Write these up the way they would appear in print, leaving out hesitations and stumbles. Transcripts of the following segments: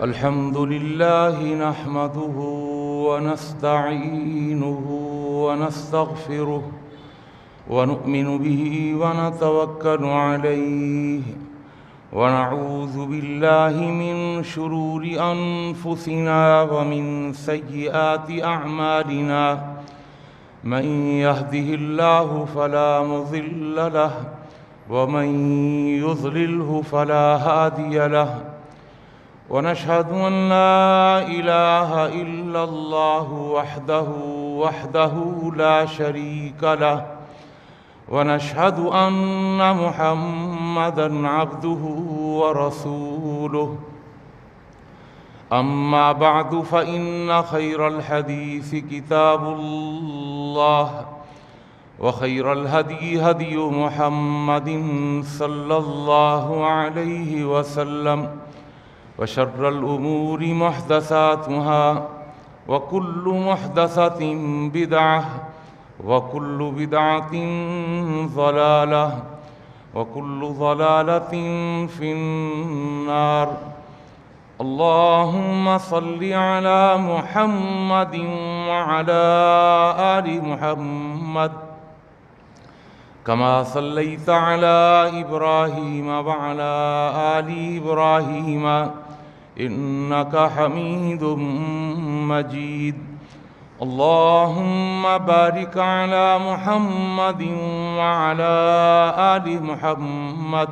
الحمد لله نحمده ونستعينه ونستغفره ونؤمن به ونتوكل عليه ونعوذ بالله من شرور أنفسنا ومن سيئات أعمالنا من يهده الله فلا مضل له ومن يضلله فلا هادي له ونشهد أن لا إله إلا الله وحده لا شريك له ونشهد أن محمدًا عبده ورسوله أما بعد فإن خير الحديث كتاب الله وخير الهدي هدي محمد صلى الله عليه وسلم وشر الأمور محدثاتها وكل محدثة بدعة وكل بدعة ضلالة وكل ضلالة في النار اللهم صل على محمد وعلى آل محمد كما صليت على إبراهيم وعلى آل إبراهيم إنك حميد مجيد اللهم بارك على محمد وعلى آل محمد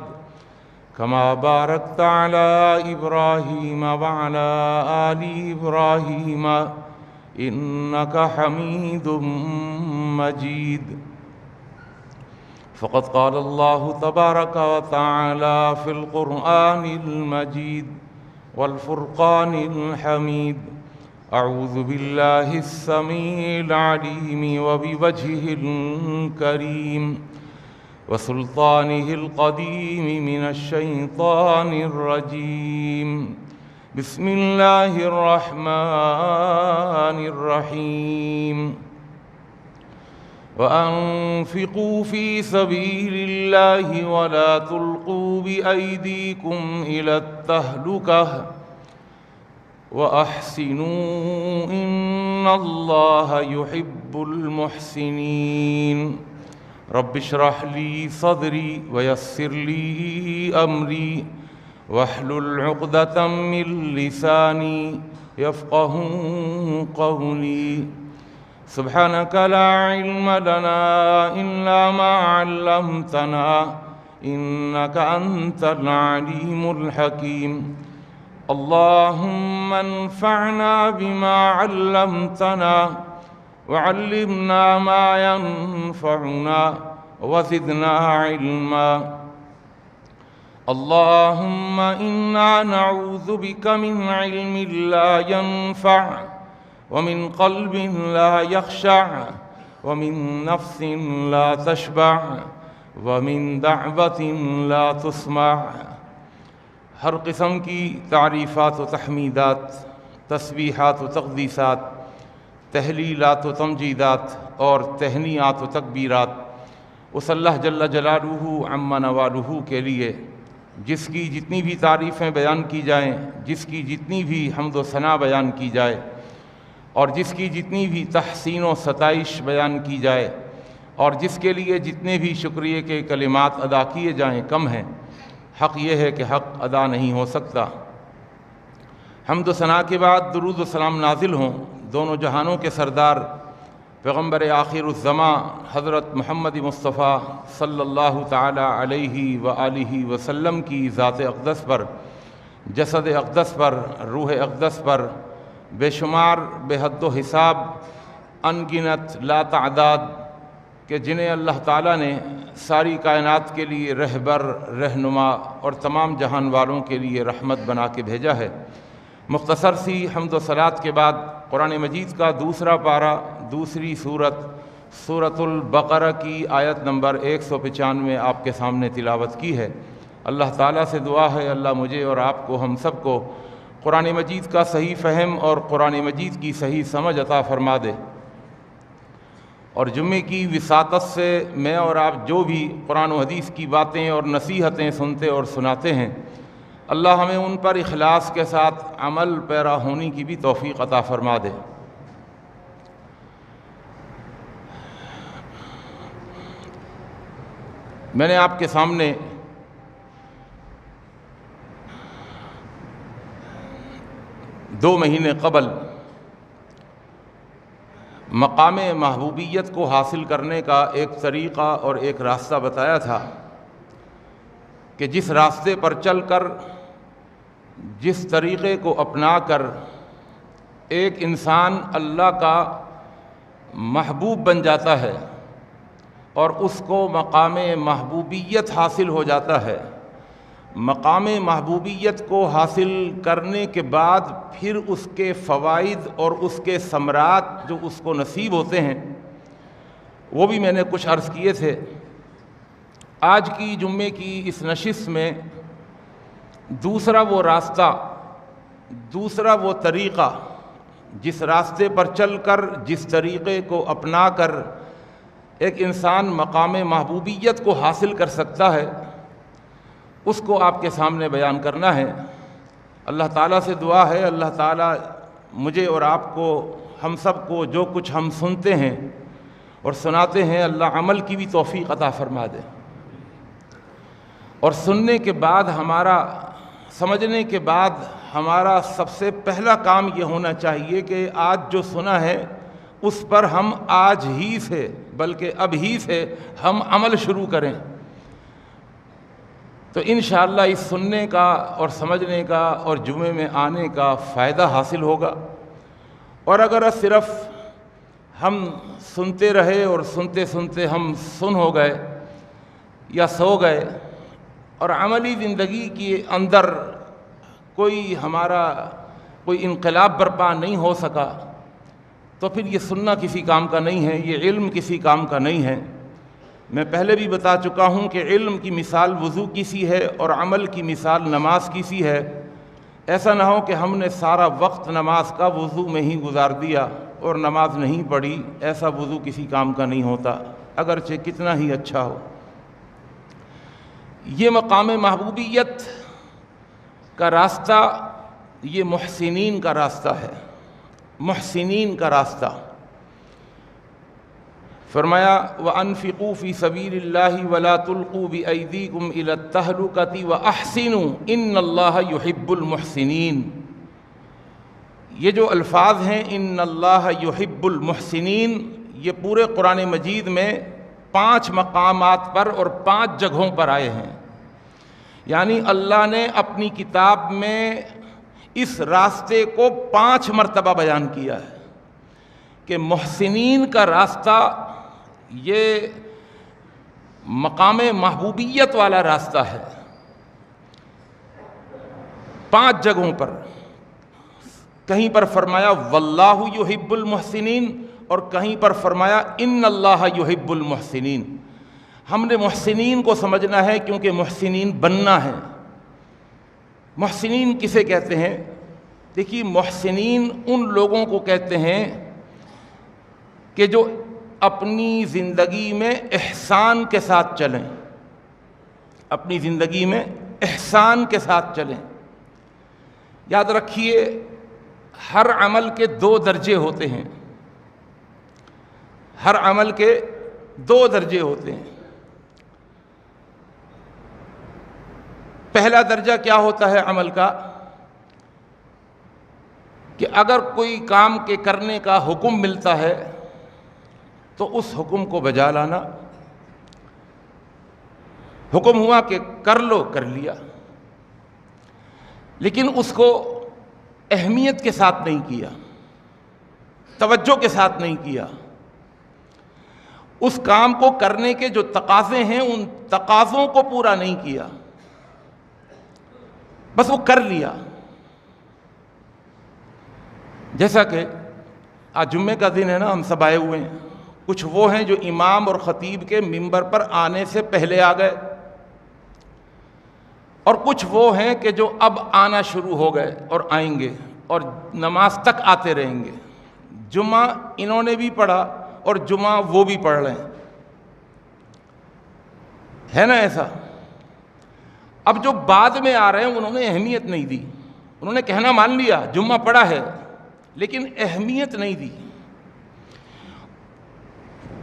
كما باركت على إبراهيم وعلى آل إبراهيم إنك حميد مجيد فقد قال الله تبارك وتعالى في القرآن المجيد والفرقان الحميد أعوذ بالله السميع العليم وبوجهه الكريم وسلطانه القديم من الشيطان الرجيم بسم الله الرحمن الرحيم وأنفقوا في سبيل الله ولا تلقوا بأيديكم إلى التهلكة وأحسنوا إن الله يحب المحسنين رب اشرح لي صدري ويسر لي أمري واحلل عقدة من لساني يفقهوا قولي سبحانك لا علم لنا إلا ما علمتنا إنك أنت العليم الحكيم اللهم انفعنا بما علمتنا وعلمنا ما ينفعنا وزدنا علما اللهم إنا نعوذ بك من علم لا ينفع ومن قلب لا يخشع ومن نفس لا تشبع ومن دعوة لا تسمع ہر قسم کی تعریفات و تحمیدات، تسبیحات و تقدیسات، تہلیلات و تمجیدات اور تہنیات و تکبیرات اس اللہ جل جلالہ عم نوالہ کے لیے جس کی جتنی بھی تعریفیں بیان کی جائیں، جس کی جتنی بھی حمد و ثنا بیان کی جائے اور جس کی جتنی بھی تحسین و ستائش بیان کی جائے اور جس کے لیے جتنے بھی شکریہ کے کلمات ادا کیے جائیں کم ہیں۔ حق یہ ہے کہ حق ادا نہیں ہو سکتا۔ حمد و ثنا کے بعد درود و سلام نازل ہوں دونوں جہانوں کے سردار پیغمبر آخر الزماں حضرت محمد مصطفیٰ صلی اللہ تعالی علیہ وآلہ وسلم کی ذات اقدس پر، جسد اقدس پر، روح اقدس پر بے شمار بے حد و حساب ان گنت لا تعداد کہ جنہیں اللہ تعالیٰ نے ساری کائنات کے لیے رہبر، رہنما اور تمام جہان والوں کے لیے رحمت بنا کے بھیجا ہے۔ مختصر سی حمد و صلات کے بعد قرآن مجید کا دوسرا پارہ، دوسری سورت، سورۃ البقرہ کی آیت نمبر 195 آپ کے سامنے تلاوت کی ہے۔ اللہ تعالیٰ سے دعا ہے اللہ مجھے اور آپ کو، ہم سب کو قرآن مجید کا صحیح فہم اور قرآن مجید کی صحیح سمجھ عطا فرما دے۔ اور جمعے کی وساطت سے میں اور آپ جو بھی قرآن و حدیث کی باتیں اور نصیحتیں سنتے اور سناتے ہیں، اللہ ہمیں ان پر اخلاص کے ساتھ عمل پیرا ہونے کی بھی توفیق عطا فرما دے۔ میں نے آپ کے سامنے دو مہینے قبل مقام محبوبیت کو حاصل کرنے کا ایک طریقہ اور ایک راستہ بتایا تھا کہ جس راستے پر چل کر، جس طریقے کو اپنا کر ایک انسان اللہ کا محبوب بن جاتا ہے اور اس کو مقام محبوبیت حاصل ہو جاتا ہے، مقام محبوبیت کو حاصل کرنے کے بعد پھر اس کے فوائد اور اس کے ثمرات جو اس کو نصیب ہوتے ہیں وہ بھی میں نے کچھ عرض کیے تھے۔ آج کی جمعے کی اس نشست میں دوسرا وہ راستہ، دوسرا وہ طریقہ، جس راستے پر چل کر، جس طریقے کو اپنا کر ایک انسان مقام محبوبیت کو حاصل کر سکتا ہے، اس کو آپ کے سامنے بیان کرنا ہے۔ اللہ تعالیٰ سے دعا ہے اللہ تعالیٰ مجھے اور آپ کو، ہم سب کو جو کچھ ہم سنتے ہیں اور سناتے ہیں، اللہ عمل کی بھی توفیق عطا فرما دے، اور سننے کے بعد ہمارا، سمجھنے کے بعد ہمارا سب سے پہلا کام یہ ہونا چاہیے کہ آج جو سنا ہے اس پر ہم آج ہی سے، بلکہ اب ہی سے ہم عمل شروع کریں، تو انشاءاللہ اس سننے کا اور سمجھنے کا اور جمعے میں آنے کا فائدہ حاصل ہوگا۔ اور اگر صرف ہم سنتے رہے اور سنتے سنتے ہم سن ہو گئے یا سو گئے اور عملی زندگی کے اندر کوئی ہمارا کوئی انقلاب برپا نہیں ہو سکا، تو پھر یہ سننا کسی کام کا نہیں ہے، یہ علم کسی کام کا نہیں ہے۔ میں پہلے بھی بتا چکا ہوں کہ علم کی مثال وضو کی سی ہے اور عمل کی مثال نماز کی سی ہے۔ ایسا نہ ہو کہ ہم نے سارا وقت نماز کا وضو میں ہی گزار دیا اور نماز نہیں پڑھی، ایسا وضو کسی کام کا نہیں ہوتا، اگرچہ کتنا ہی اچھا ہو۔ یہ مقام محبوبیت کا راستہ، یہ محسنین کا راستہ ہے، محسنین کا راستہ۔ فرمایا وَأَنفِقُوا فِي سَبِيلِ اللَّهِ وَلَا تُلْقُوا بِأَيْدِيكُمْ إِلَى التَّهْلُكَةِ وَأَحْسِنُوا إِنَّ اللَّهَ يُحِبُّ الْمُحْسِنِينَ، یہ جو الفاظ ہیں إِنَّ اللَّهَ يُحِبُّ الْمُحْسِنِينَ، یہ پورے قرآن مجید میں 5 مقامات پر اور 5 جگہوں پر آئے ہیں، یعنی اللہ نے اپنی کتاب میں اس راستے کو 5 مرتبہ بیان کیا ہے کہ محسنین کا راستہ یہ مقام محبوبیت والا راستہ ہے۔ 5 جگہوں پر، کہیں پر فرمایا واللہ یحب المحسنین اور کہیں پر فرمایا ان اللہ یحب المحسنین۔ ہم نے محسنین کو سمجھنا ہے کیونکہ محسنین بننا ہے۔ محسنین کسے کہتے ہیں؟ دیکھیے، محسنین ان لوگوں کو کہتے ہیں کہ جو اپنی زندگی میں احسان کے ساتھ چلیں، اپنی زندگی میں احسان کے ساتھ چلیں۔ یاد رکھیے، ہر عمل کے 2 درجے ہوتے ہیں، ہر عمل کے 2 درجے ہوتے ہیں۔ پہلا درجہ کیا ہوتا ہے عمل کا؟ کہ اگر کوئی کام کے کرنے کا حکم ملتا ہے تو اس حکم کو بجا لانا، حکم ہوا کہ کر لو، کر لیا، لیکن اس کو اہمیت کے ساتھ نہیں کیا، توجہ کے ساتھ نہیں کیا، اس کام کو کرنے کے جو تقاضے ہیں ان تقاضوں کو پورا نہیں کیا، بس وہ کر لیا۔ جیسا کہ آج جمعے کا دن ہے نا، ہم سب آئے ہوئے ہیں، کچھ وہ ہیں جو امام اور خطیب کے منبر پر آنے سے پہلے آ گئے، اور کچھ وہ ہیں کہ جو اب آنا شروع ہو گئے اور آئیں گے اور نماز تک آتے رہیں گے۔ جمعہ انہوں نے بھی پڑھا اور جمعہ وہ بھی پڑھ رہے ہیں، ہے نا ایسا؟ اب جو بعد میں آ رہے ہیں انہوں نے اہمیت نہیں دی، انہوں نے کہنا مان لیا جمعہ پڑھا ہے لیکن اہمیت نہیں دی۔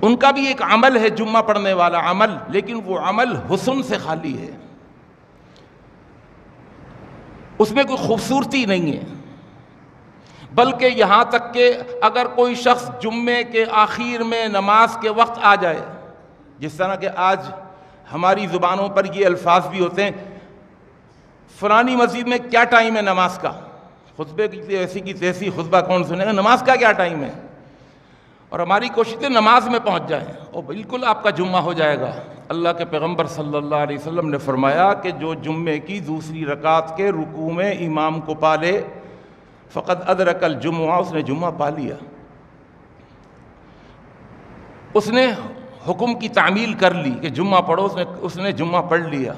ان کا بھی ایک عمل ہے جمعہ پڑھنے والا عمل، لیکن وہ عمل حسن سے خالی ہے، اس میں کوئی خوبصورتی نہیں ہے، بلکہ یہاں تک کہ اگر کوئی شخص جمعے کے آخر میں نماز کے وقت آ جائے، جس طرح کہ آج ہماری زبانوں پر یہ الفاظ بھی ہوتے ہیں، فلانی مسجد میں کیا ٹائم ہے نماز کا، خطبے کی ایسی کی تیسی خطبہ کون سنے گا، نماز کا کیا ٹائم ہے، اور ہماری کوشش ہے نماز میں پہنچ جائیں، اور بالکل آپ کا جمعہ ہو جائے گا۔ اللہ کے پیغمبر صلی اللہ علیہ وسلم نے فرمایا کہ جو جمعے کی دوسری رکعت کے رکوع میں امام کو پا لے فقد ادرک الجمعہ، اس نے جمعہ پا لیا، اس نے حکم کی تعمیل کر لی کہ جمعہ پڑھو، اس نے جمعہ پڑھ لیا۔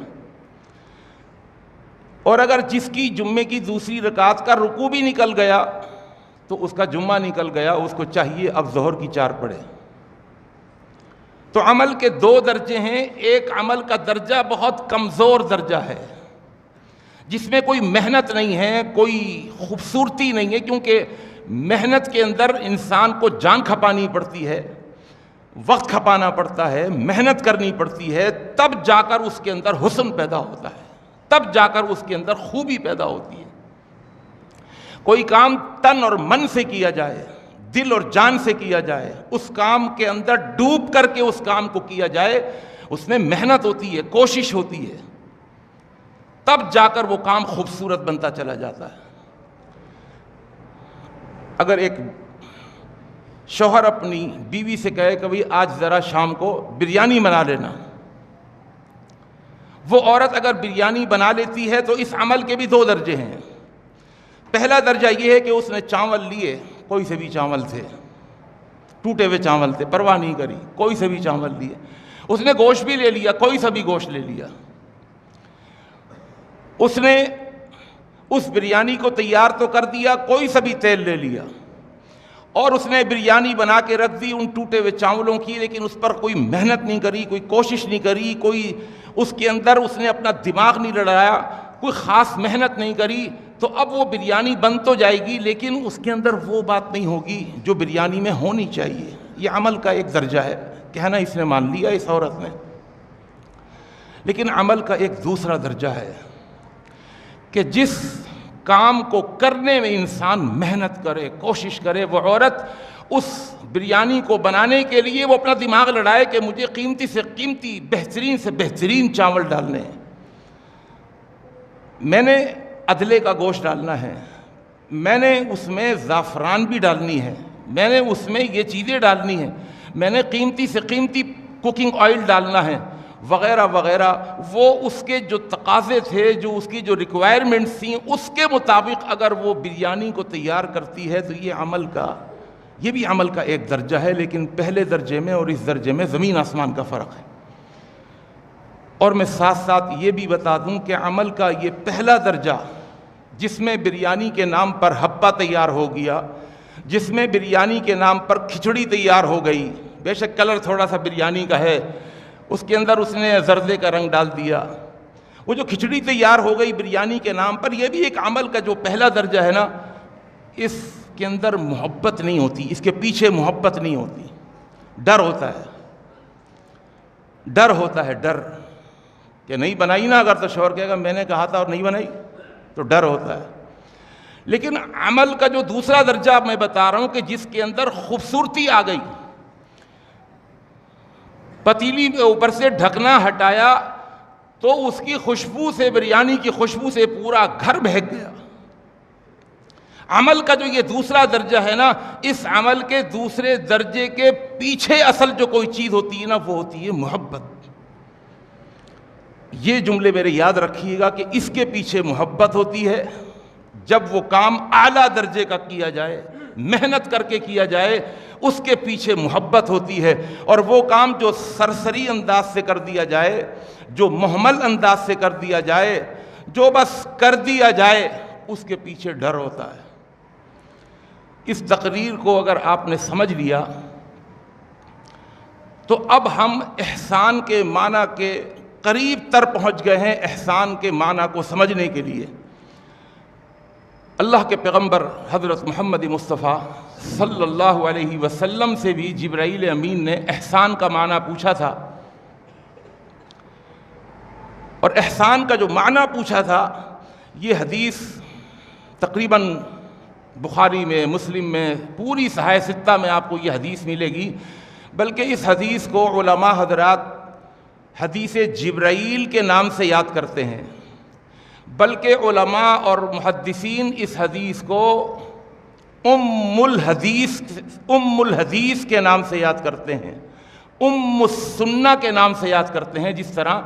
اور اگر جس کی جمعے کی دوسری رکعت کا رکوع بھی نکل گیا تو اس کا جمعہ نکل گیا، اس کو چاہیے اب ظہر کی 4 پڑھے۔ تو عمل کے 2 درجے ہیں، ایک عمل کا درجہ بہت کمزور درجہ ہے جس میں کوئی محنت نہیں ہے، کوئی خوبصورتی نہیں ہے، کیونکہ محنت کے اندر انسان کو جان کھپانی پڑتی ہے، وقت کھپانا پڑتا ہے، محنت کرنی پڑتی ہے، تب جا کر اس کے اندر حسن پیدا ہوتا ہے، تب جا کر اس کے اندر خوبی پیدا ہوتی ہے۔ کوئی کام تن اور من سے کیا جائے، دل اور جان سے کیا جائے، اس کام کے اندر ڈوب کر کے اس کام کو کیا جائے، اس میں محنت ہوتی ہے، کوشش ہوتی ہے، تب جا کر وہ کام خوبصورت بنتا چلا جاتا ہے۔ اگر ایک شوہر اپنی بیوی سے کہے کہ بھئی آج ذرا شام کو بریانی بنا لینا، وہ عورت اگر بریانی بنا لیتی ہے تو اس عمل کے بھی 2 درجے ہیں۔ پہلا درجہ یہ ہے کہ اس نے چاول لیے، کوئی سے بھی چاول تھے، ٹوٹے ہوئے چاول تھے، پرواہ نہیں کری، کوئی سے بھی چاول لیے، اس نے گوشت بھی لے لیا، کوئی سا بھی گوشت لے لیا، اس نے اس بریانی کو تیار تو کر دیا، کوئی سا بھی تیل لے لیا، اور اس نے بریانی بنا کے رکھ دی ان ٹوٹے ہوئے چاولوں کی، لیکن اس پر کوئی محنت نہیں کری، کوئی کوشش نہیں کری، کوئی اس کے اندر اس نے اپنا دماغ نہیں لڑایا، کوئی خاص محنت نہیں کری، تو اب وہ بریانی بن تو جائے گی لیکن اس کے اندر وہ بات نہیں ہوگی جو بریانی میں ہونی چاہیے۔ یہ عمل کا ایک درجہ ہے، کہنا اس نے مان لیا اس عورت نے، لیکن عمل کا ایک دوسرا درجہ ہے کہ جس کام کو کرنے میں انسان محنت کرے، کوشش کرے، وہ عورت اس بریانی کو بنانے کے لیے وہ اپنا دماغ لڑائے کہ مجھے قیمتی سے قیمتی، بہترین سے بہترین چاول ڈالنے ہیں، میں نے عدلے کا گوشت ڈالنا ہے، میں نے اس میں زعفران بھی ڈالنی ہے، میں نے اس میں یہ چیزیں ڈالنی ہیں، میں نے قیمتی سے قیمتی کوکنگ آئل ڈالنا ہے، وغیرہ وغیرہ۔ وہ اس کے جو تقاضے تھے، جو اس کی جو ریکوائرمنٹس تھیں، اس کے مطابق اگر وہ بریانی کو تیار کرتی ہے تو یہ بھی عمل کا ایک درجہ ہے، لیکن پہلے درجے میں اور اس درجے میں زمین آسمان کا فرق ہے۔ اور میں ساتھ ساتھ یہ بھی بتا دوں کہ عمل کا یہ پہلا درجہ جس میں بریانی کے نام پر ہپا تیار ہو گیا، جس میں بریانی کے نام پر کھچڑی تیار ہو گئی، بے شک کلر تھوڑا سا بریانی کا ہے، اس کے اندر اس نے زردے کا رنگ ڈال دیا، وہ جو کھچڑی تیار ہو گئی بریانی کے نام پر، یہ بھی ایک عمل کا جو پہلا درجہ ہے نا، اس کے اندر محبت نہیں ہوتی، اس کے پیچھے محبت نہیں ہوتی، ڈر ہوتا ہے، ڈر کہ نہیں بنائی نا، اگر تو شوہر کہے گا میں نے کہا تھا اور نہیں بنائی، تو ڈر ہوتا ہے۔ لیکن عمل کا جو دوسرا درجہ میں بتا رہا ہوں کہ جس کے اندر خوبصورتی آ گئی، پتیلی کے اوپر سے ڈھکنا ہٹایا تو اس کی خوشبو سے، بریانی کی خوشبو سے پورا گھر بہک گیا۔ عمل کا جو یہ دوسرا درجہ ہے نا، اس عمل کے دوسرے درجے کے پیچھے اصل جو کوئی چیز ہوتی ہے نا، وہ ہوتی ہے محبت۔ یہ جملے میرے یاد رکھیے گا کہ اس کے پیچھے محبت ہوتی ہے۔ جب وہ کام اعلیٰ درجے کا کیا جائے، محنت کر کے کیا جائے، اس کے پیچھے محبت ہوتی ہے، اور وہ کام جو سرسری انداز سے کر دیا جائے، جو محمل انداز سے کر دیا جائے، جو بس کر دیا جائے، اس کے پیچھے ڈر ہوتا ہے۔ اس تقریر کو اگر آپ نے سمجھ لیا تو اب ہم احسان کے معنی کے قریب تر پہنچ گئے ہیں احسان کے معنی کو سمجھنے کے لیے۔ اللہ کے پیغمبر حضرت محمد مصطفیٰ صلی اللہ علیہ وسلم سے بھی جبرائیل امین نے احسان کا معنی پوچھا تھا، اور احسان کا جو معنی پوچھا تھا یہ حدیث تقریباً بخاری میں، مسلم میں، پوری صحاح ستہ میں آپ کو یہ حدیث ملے گی، بلکہ اس حدیث کو علماء حضرات حدیث جبرائیل کے نام سے یاد کرتے ہیں، بلکہ علماء اور محدثین اس حدیث کو ام الحدیث کے نام سے یاد کرتے ہیں، ام السنہ کے نام سے یاد کرتے ہیں۔ جس طرح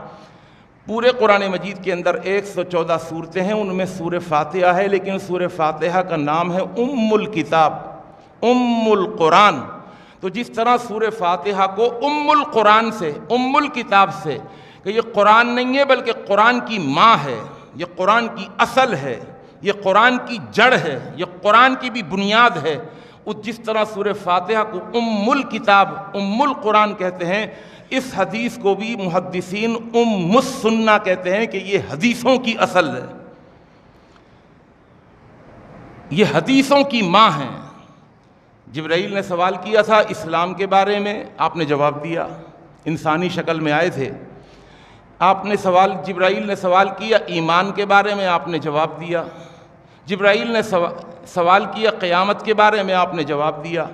پورے قرآن مجید کے اندر 114 صورتیں ہیں، ان میں سورہ فاتحہ ہے، لیکن سورہ فاتحہ کا نام ہے ام الکتاب، ام القرآن۔ تو جس طرح سورہ فاتحہ کو ام القرآن سے، ام الکتاب سے، کہ یہ قرآن نہیں ہے بلکہ قرآن کی ماں ہے، یہ قرآن کی اصل ہے، یہ قرآن کی جڑ ہے، یہ قرآن کی بھی بنیاد ہے، جس طرح سورہ فاتحہ کو ام الکتاب، ام القرآن کہتے ہیں، اس حدیث کو بھی محدثین ام السنہ کہتے ہیں کہ یہ حدیثوں کی اصل ہے، یہ حدیثوں کی ماں ہیں۔ جبرائیل نے سوال کیا تھا اسلام کے بارے میں، آپ نے جواب دیا، انسانی شکل میں آئے تھے۔ جبرائیل نے سوال کیا ایمان کے بارے میں، آپ نے جواب دیا۔ جبرائیل نے سوال کیا قیامت کے بارے میں، آپ نے جواب دیا۔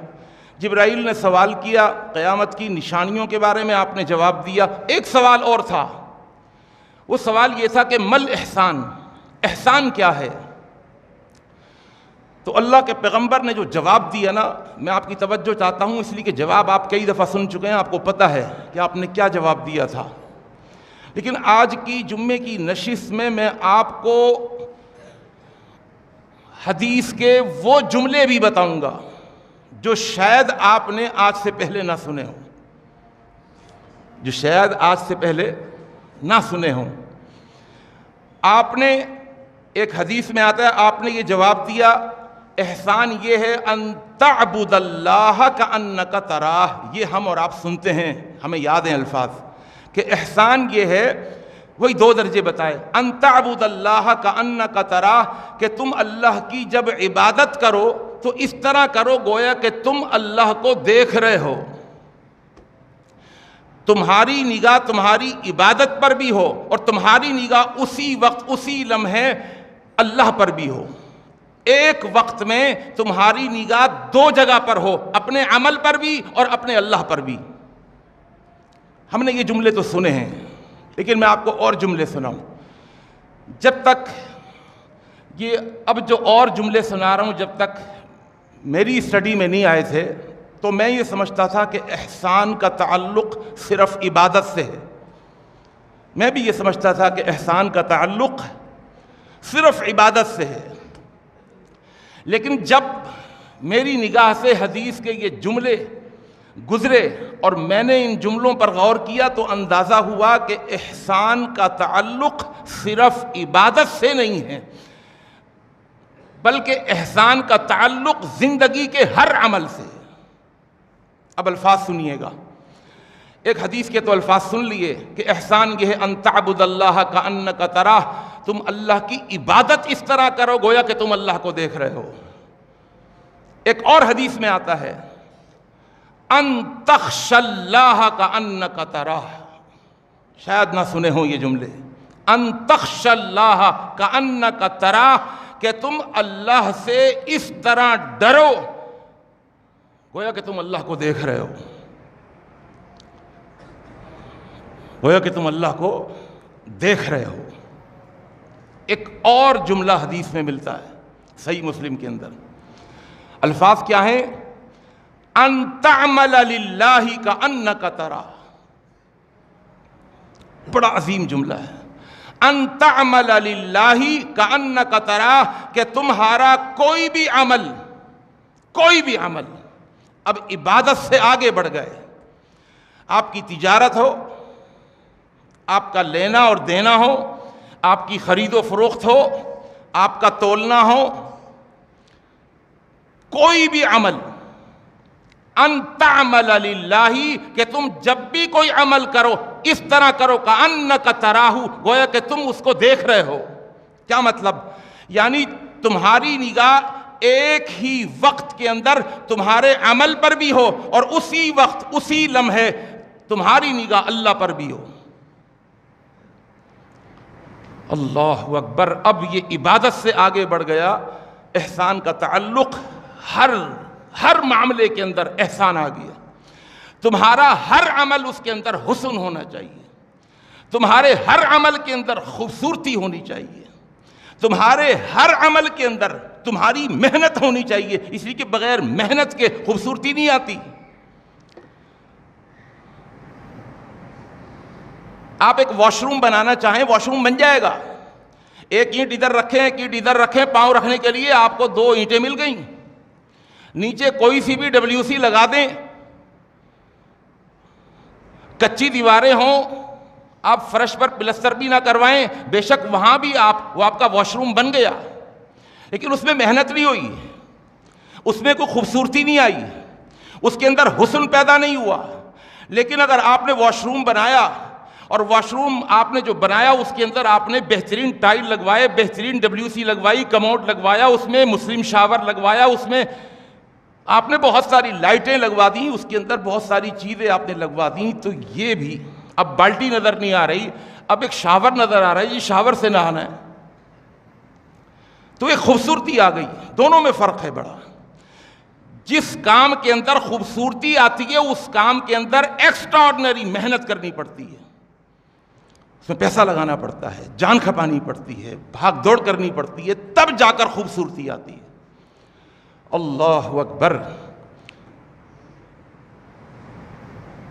جبرائیل نے سوال کیا قیامت کی نشانیوں کے بارے میں، آپ نے جواب دیا۔ ایک سوال اور تھا، وہ سوال یہ تھا کہ مل احسان، احسان کیا ہے؟ تو اللہ کے پیغمبر نے جو جواب دیا نا، میں آپ کی توجہ چاہتا ہوں، اس لیے کہ جواب آپ کئی دفعہ سن چکے ہیں، آپ کو پتہ ہے کہ آپ نے کیا جواب دیا تھا، لیکن آج کی جمعے کی نشست میں آپ کو حدیث کے وہ جملے بھی بتاؤں گا جو شاید آپ نے آج سے پہلے نہ سنے ہوں، جو شاید آج سے پہلے نہ سنے ہوں۔ آپ نے ایک حدیث میں آتا ہے، آپ نے یہ جواب دیا احسان یہ ہے ان تعبد اللہ کأنک تراہ۔ یہ ہم اور آپ سنتے ہیں، ہمیں یاد ہیں الفاظ کہ احسان یہ ہے، وہی 2 درجے بتائے، ان تعبد اللہ کأنک تراہ، کہ تم اللہ کی جب عبادت کرو تو اس طرح کرو گویا کہ تم اللہ کو دیکھ رہے ہو، تمہاری نگاہ تمہاری عبادت پر بھی ہو اور تمہاری نگاہ اسی وقت اسی لمحے اللہ پر بھی ہو، ایک وقت میں تمہاری نگاہ 2 جگہ پر ہو، اپنے عمل پر بھی اور اپنے اللہ پر بھی۔ ہم نے یہ جملے تو سنے ہیں، لیکن میں آپ کو اور جملے سناؤں۔ جب تک یہ اب جو اور جملے سنا رہا ہوں، جب تک میری اسٹڈی میں نہیں آئے تھے تو میں یہ سمجھتا تھا کہ احسان کا تعلق صرف عبادت سے ہے، میں بھی یہ سمجھتا تھا کہ احسان کا تعلق صرف عبادت سے ہے، لیکن جب میری نگاہ سے حدیث کے یہ جملے گزرے اور میں نے ان جملوں پر غور کیا تو اندازہ ہوا کہ احسان کا تعلق صرف عبادت سے نہیں ہے، بلکہ احسان کا تعلق زندگی کے ہر عمل سے۔ اب الفاظ سنیے گا، ایک حدیث کے تو الفاظ سن لیے کہ احسان یہ ہے ان تعبد اللہ کأنک تراہ، تم اللہ کی عبادت اس طرح کرو گویا کہ تم اللہ کو دیکھ رہے ہو۔ ایک اور حدیث میں آتا ہے ان تخشى اللہ کأنک تراہ، شاید نہ سنے ہوں یہ جملے، ان تخشى اللہ کأنک تراہ، کہ تم اللہ سے اس طرح ڈرو گویا کہ تم اللہ کو دیکھ رہے ہو، گویا کہ تم اللہ کو دیکھ رہے ہو۔ ایک اور جملہ حدیث میں ملتا ہے صحیح مسلم کے اندر، الفاظ کیا ہیں؟ ان تعمل للہ کأنک تراہ، بڑا عظیم جملہ ہے، ان تعمل للہ کأنک تراہ، کہ تمہارا کوئی بھی عمل، اب عبادت سے آگے بڑھ گئے، آپ کی تجارت ہو، آپ کا لینا اور دینا ہو، آپ کی خرید و فروخت ہو، آپ کا تولنا ہو، کوئی بھی عمل، ان تعمل للہ، کہ تم جب بھی کوئی عمل کرو اس طرح کرو کأنک تراہ، گویا کہ تم اس کو دیکھ رہے ہو۔ کیا مطلب؟ یعنی تمہاری نگاہ ایک ہی وقت کے اندر تمہارے عمل پر بھی ہو اور اسی وقت اسی لمحے تمہاری نگاہ اللہ پر بھی ہو۔ اللہ اکبر۔ اب یہ عبادت سے آگے بڑھ گیا، احسان کا تعلق ہر معاملے کے اندر احسان آ گیا۔ تمہارا ہر عمل اس کے اندر حسن ہونا چاہیے، تمہارے ہر عمل کے اندر خوبصورتی ہونی چاہیے، تمہارے ہر عمل کے اندر تمہاری محنت ہونی چاہیے، اس لیے کہ بغیر محنت کے خوبصورتی نہیں آتی۔ آپ ایک واش روم بنانا چاہیں، واش روم بن جائے گا۔ ایک اینٹ ادھر رکھیں، ایک اینٹ ادھر رکھیں، پاؤں رکھنے کے لیے آپ کو 2 اینٹیں مل گئیں۔ نیچے کوئی سی بھی WC لگا دیں، کچی دیواریں ہوں، آپ فرش پر پلستر بھی نہ کروائیں، بے شک وہاں بھی وہ آپ کا واش روم بن گیا، لیکن اس میں محنت نہیں ہوئی، اس میں کوئی خوبصورتی نہیں آئی، اس کے اندر حسن پیدا نہیں ہوا۔ لیکن اگر آپ نے واش روم بنایا اور واش روم آپ نے جو بنایا اس کے اندر آپ نے بہترین ٹائل لگوائے، بہترین WC لگوائی، کموڈ لگوایا، اس میں مسلم شاور لگوایا، اس میں آپ نے بہت ساری لائٹیں لگوا دیں، اس کے اندر بہت ساری چیزیں آپ نے لگوا دیں، تو یہ بھی اب بالٹی نظر نہیں آ رہی، اب ایک شاور نظر آ رہا ہے، یہ شاور سے نہانا ہے، تو ایک خوبصورتی آ گئی۔ دونوں میں فرق ہے بڑا۔ جس کام کے اندر خوبصورتی آتی ہے اس کام کے اندر ایکسٹرا آرڈنری محنت کرنی پڑتی ہے، اس میں پیسہ لگانا پڑتا ہے، جان کھپانی پڑتی ہے، بھاگ دوڑ کرنی پڑتی ہے، تب جا کر خوبصورتی آتی ہے۔ اللہ اکبر۔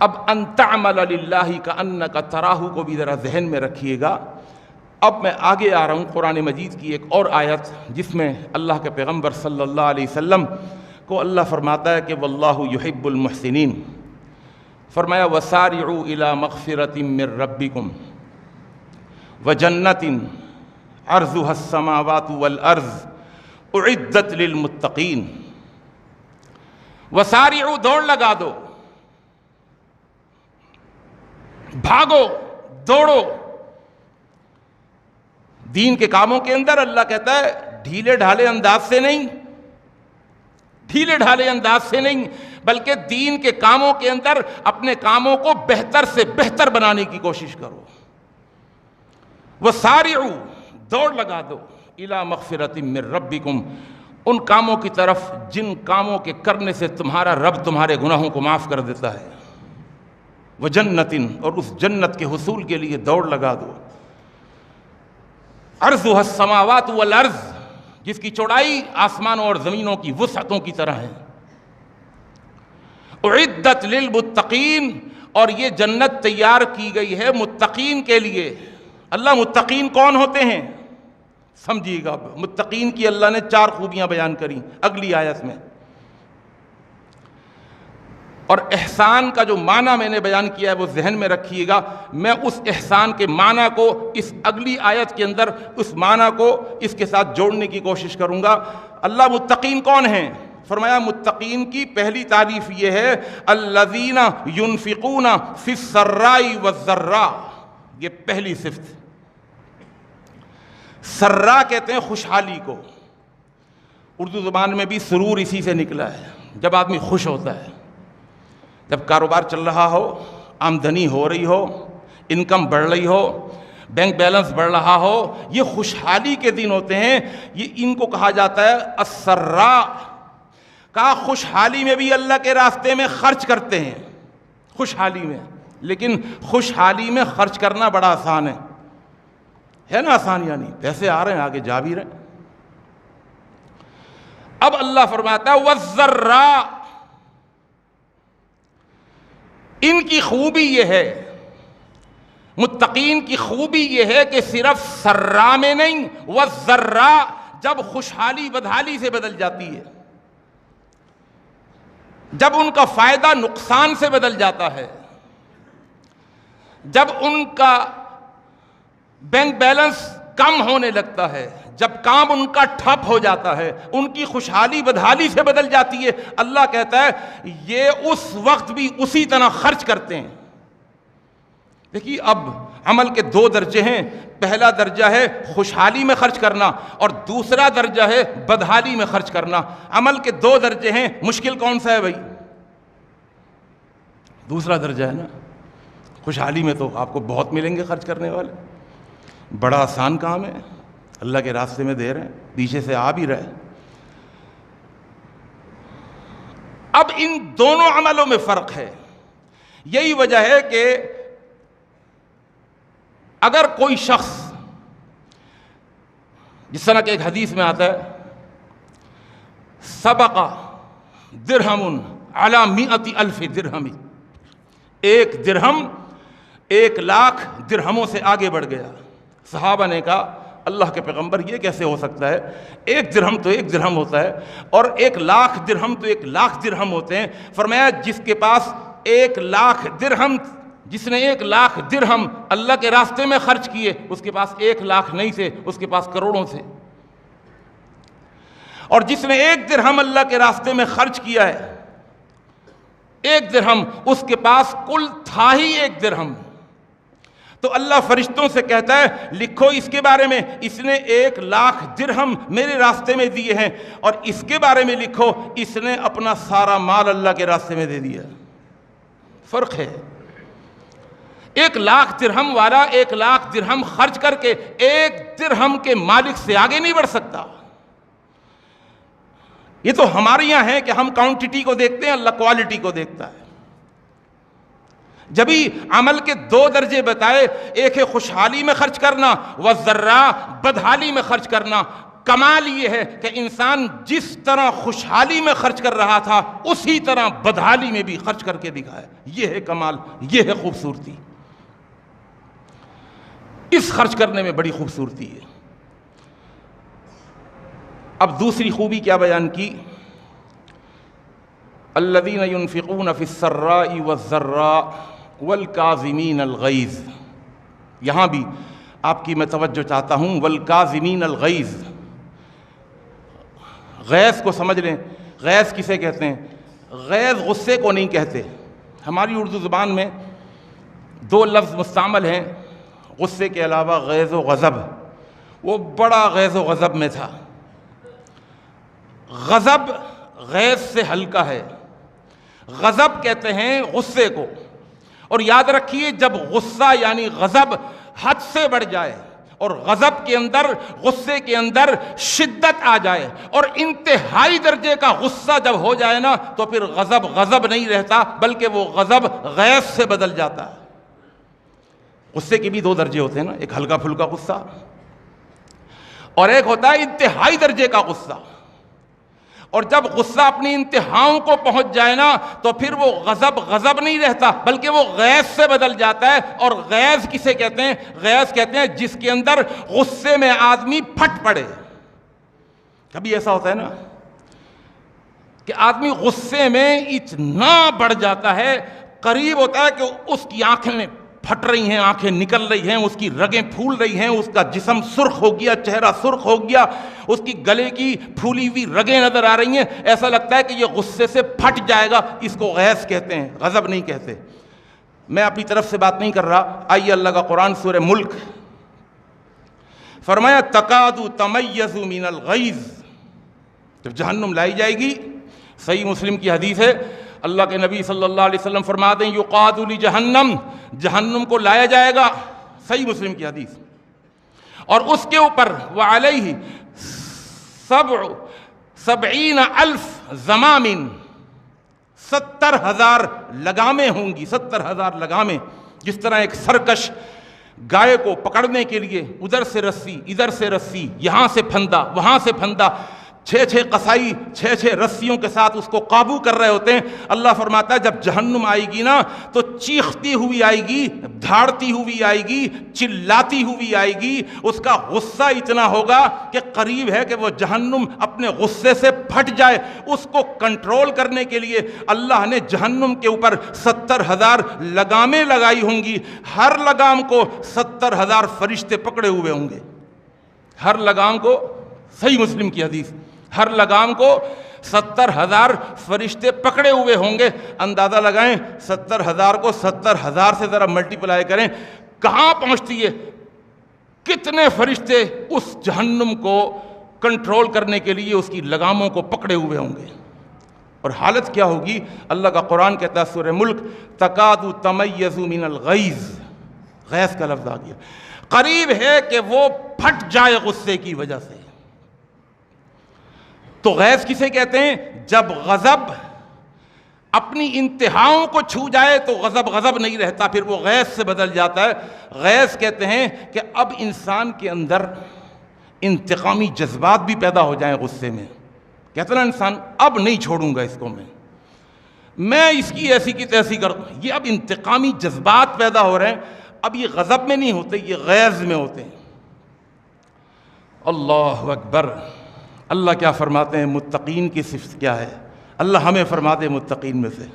اب ان تعمل للہ کأنک تراہ کو بھی ذرا ذہن میں رکھیے گا۔ اب میں آگے آ رہا ہوں قرآن مجید کی ایک اور آیت جس میں اللہ کے پیغمبر صلی اللہ علیہ وسلم کو اللہ فرماتا ہے کہ واللہ یحب المحسنین۔ فرمایا وسارعوا الی مغفرۃ من ربکم وجنۃ عرضها السماوات والارض اعدت للمتقین۔ وسارعوا، دوڑ لگا دو، بھاگو دوڑو۔ دین کے کاموں کے اندر اللہ کہتا ہے ڈھیلے ڈھالے انداز سے نہیں، ڈھیلے ڈھالے انداز سے نہیں، بلکہ دین کے کاموں کے اندر اپنے کاموں کو بہتر سے بہتر بنانے کی کوشش کرو۔ وسارعوا، دوڑ لگا دو، الی مغفرۃ من ربکم، ان کاموں کی طرف جن کاموں کے کرنے سے تمہارا رب تمہارے گناہوں کو معاف کر دیتا ہے، وجنۃ، اور اس جنت کے حصول کے لیے دوڑ لگا دو، عرضها السماوات والارض، جس کی چوڑائی آسمانوں اور زمینوں کی وسعتوں کی طرح ہے، اعدت للمتقین، اور یہ جنت تیار کی گئی ہے متقین کے لیے۔ اللہ متقین کون ہوتے ہیں سمجھیے گا۔ متقین کی اللہ نے 4 خوبیاں بیان کری اگلی آیت میں، اور احسان کا جو معنی میں نے بیان کیا ہے وہ ذہن میں رکھیے گا۔ میں اس احسان کے معنی کو اس اگلی آیت کے اندر اس معنی کو اس کے ساتھ جوڑنے کی کوشش کروں گا۔ اللہ متقین کون ہیں؟ فرمایا متقین کی پہلی تعریف یہ ہے الذین ينفقون فی السراء والضراء، یہ پہلی صفت۔ سرا کہتے ہیں خوشحالی کو، اردو زبان میں بھی سرور اسی سے نکلا ہے، جب آدمی خوش ہوتا ہے، جب کاروبار چل رہا ہو، آمدنی ہو رہی ہو، انکم بڑھ رہی ہو، بینک بیلنس بڑھ رہا ہو، یہ خوشحالی کے دن ہوتے ہیں، یہ ان کو کہا جاتا ہے السرا۔ کہا خوشحالی میں بھی اللہ کے راستے میں خرچ کرتے ہیں، خوشحالی میں، لیکن خوشحالی میں خرچ کرنا بڑا آسان ہے نا؟ آسان یعنی پیسے آ رہے ہیں، آگے جا بھی رہے ہیں۔ اب اللہ فرماتا ہے والضراء، ان کی خوبی یہ ہے، متقین کی خوبی یہ ہے کہ صرف سرا میں نہیں، والضراء، جب خوشحالی بدحالی سے بدل جاتی ہے، جب ان کا فائدہ نقصان سے بدل جاتا ہے، جب ان کا بینک بیلنس کم ہونے لگتا ہے، جب کام ان کا ٹھپ ہو جاتا ہے، ان کی خوشحالی بدحالی سے بدل جاتی ہے، اللہ کہتا ہے یہ اس وقت بھی اسی طرح خرچ کرتے ہیں، دیکھیے اب عمل کے دو درجے ہیں، پہلا درجہ ہے خوشحالی میں خرچ کرنا اور دوسرا درجہ ہے بدحالی میں خرچ کرنا۔ عمل کے دو درجے ہیں، مشکل کون سا ہے بھائی؟ دوسرا درجہ ہے نا۔ خوشحالی میں تو آپ کو بہت ملیں گے خرچ کرنے والے، بڑا آسان کام ہے، اللہ کے راستے میں دے رہے ہیں، پیچھے سے آ بھی رہے۔ اب ان دونوں عملوں میں فرق ہے۔ یہی وجہ ہے کہ اگر کوئی شخص، جس طرح کہ ایک حدیث میں آتا ہے، سبق درہم علی 100,000 درہم، ایک درہم 1,00,000 درہموں سے آگے بڑھ گیا۔ صحابہ نے کہا اللہ کے پیغمبر یہ کیسے ہو سکتا ہے؟ ایک درہم تو ایک درہم ہوتا ہے اور 1,00,000 درہم تو 1,00,000 درہم ہوتے ہیں۔ فرمایا جس کے پاس 1,00,000 درہم، جس نے 1,00,000 درہم اللہ کے راستے میں خرچ کیے، اس کے پاس 1,00,000 نہیں تھے، اس کے پاس کروڑوں تھے۔ اور جس نے 1 درہم اللہ کے راستے میں خرچ کیا ہے، 1 درہم، اس کے پاس کل تھا ہی 1 درہم۔ تو اللہ فرشتوں سے کہتا ہے لکھو اس کے بارے میں، اس نے 1,00,000 درہم میرے راستے میں دیے ہیں، اور اس کے بارے میں لکھو اس نے اپنا سارا مال اللہ کے راستے میں دے دیا۔ فرق ہے۔ 1,00,000 درہم والا 1,00,000 درہم خرچ کر کے 1 درہم کے مالک سے آگے نہیں بڑھ سکتا۔ یہ تو ہمارے یہاں ہے کہ ہم کوانٹٹی کو دیکھتے ہیں، اللہ کوالٹی کو دیکھتا ہے۔ جبھی عمل کے 2 درجے بتائے، ایک ہے خوشحالی میں خرچ کرنا، وَالذَّرَّا بدحالی میں خرچ کرنا۔ کمال یہ ہے کہ انسان جس طرح خوشحالی میں خرچ کر رہا تھا اسی طرح بدحالی میں بھی خرچ کر کے دکھائے۔ یہ ہے کمال، یہ ہے خوبصورتی۔ اس خرچ کرنے میں بڑی خوبصورتی ہے۔ اب دوسری خوبی کیا بیان کی؟ الذین ينفقون فی السراء والضراء والکاظمین الغیظ۔ یہاں بھی آپ کی میں توجہ چاہتا ہوں، والکاظمین الغیظ، غیظ کو سمجھ لیں۔ غیظ کسے کہتے ہیں؟ غیظ غصے کو نہیں کہتے۔ ہماری اردو زبان میں 2 لفظ مستعمل ہیں غصے کے علاوہ، غیظ و غضب۔ وہ بڑا غیظ و غضب میں تھا۔ غضب غیظ سے ہلکا ہے۔ غضب کہتے ہیں غصے کو، اور یاد رکھیے جب غصہ یعنی غضب حد سے بڑھ جائے اور غضب کے اندر، غصے کے اندر شدت آ جائے اور انتہائی درجے کا غصہ جب ہو جائے نا، تو پھر غضب غضب نہیں رہتا بلکہ وہ غضب غیظ سے بدل جاتا ہے۔ غصے کے بھی 2 درجے ہوتے ہیں نا، ایک ہلکا پھلکا غصہ اور ایک ہوتا ہے انتہائی درجے کا غصہ۔ اور جب غصہ اپنی انتہاؤں کو پہنچ جائے نا، تو پھر وہ غضب غضب نہیں رہتا بلکہ وہ غیظ سے بدل جاتا ہے۔ اور غیظ کسے کہتے ہیں؟ غیظ کہتے ہیں جس کے اندر غصے میں آدمی پھٹ پڑے۔ کبھی ایسا ہوتا ہے نا کہ آدمی غصے میں اتنا بڑھ جاتا ہے، قریب ہوتا ہے کہ اس کی آنکھیں پھٹ رہی ہیں، آنکھیں نکل رہی ہیں، اس کی رگیں پھول رہی ہیں، اس کا جسم سرخ ہو گیا، چہرہ سرخ ہو گیا، اس کی گلے کی پھولی ہوئی رگیں نظر آ رہی ہیں، ایسا لگتا ہے کہ یہ غصے سے پھٹ جائے گا۔ اس کو غیظ کہتے ہیں، غضب نہیں کہتے۔ میں اپنی طرف سے بات نہیں کر رہا، آئیے اللہ کا قرآن سورہ ملک، فرمایا تکاد تمیز من الغیظ۔ جب جہنم لائی جائے گی، صحیح مسلم کی حدیث ہے، اللہ کے نبی صلی اللہ علیہ وسلم فرماتے ہیں یقاد لجہنم، جہنم کو لایا جائے گا، صحیح مسلم کی حدیث، اور اس کے اوپر وعلیہ 70,000 زمام، 70,000 لگامیں ہوں گی، 70,000 لگامیں۔ جس طرح ایک سرکش گائے کو پکڑنے کے لیے ادھر سے رسی، ادھر سے رسی، یہاں سے پھندا، وہاں سے پھندا، 6 قصائی 6 رسیوں کے ساتھ اس کو قابو کر رہے ہوتے ہیں۔ اللہ فرماتا ہے جب جہنم آئے گی نا، تو چیختی ہوئی آئے گی، دھاڑتی ہوئی آئے گی، چلاتی ہوئی آئے گی۔ اس کا غصہ اتنا ہوگا کہ قریب ہے کہ وہ جہنم اپنے غصے سے پھٹ جائے۔ اس کو کنٹرول کرنے کے لیے اللہ نے جہنم کے اوپر 70,000 لگامیں لگائی ہوں گی۔ ہر لگام کو 70,000 فرشتے پکڑے ہوئے ہوں گے۔ ہر لگام کو، صحیح مسلم کی حدیث، ہر لگام کو 70,000 فرشتے پکڑے ہوئے ہوں گے. اندازہ لگائیں 70,000 کو 70,000 سے ذرا ملٹیپلائی کریں, کہاں پہنچتی ہے؟ کتنے فرشتے اس جہنم کو کنٹرول کرنے کے لیے اس کی لگاموں کو پکڑے ہوئے ہوں گے. اور حالت کیا ہوگی؟ اللہ کا قرآن کہتا ہے سورہ ملک تکاد تمیز من الغیظ, غیظ کا لفظ آ گیا, قریب ہے کہ وہ پھٹ جائے غصے کی وجہ سے. تو غیظ کسے کہتے ہیں؟ جب غضب اپنی انتہاؤں کو چھو جائے تو غضب نہیں رہتا, پھر وہ غیظ سے بدل جاتا ہے. غیظ کہتے ہیں کہ اب انسان کے اندر انتقامی جذبات بھی پیدا ہو جائیں غصے میں. کہتا نا انسان اب نہیں چھوڑوں گا اس کو, میں اس کی ایسی کی تیسی کر دوں. یہ اب انتقامی جذبات پیدا ہو رہے ہیں. اب یہ غضب میں نہیں ہوتے, یہ غیظ میں ہوتے ہیں. اللہ اکبر. اللہ کیا فرماتے ہیں؟ متقین کی صفت کیا ہے؟ اللہ ہمیں فرما دے متقین میں سے.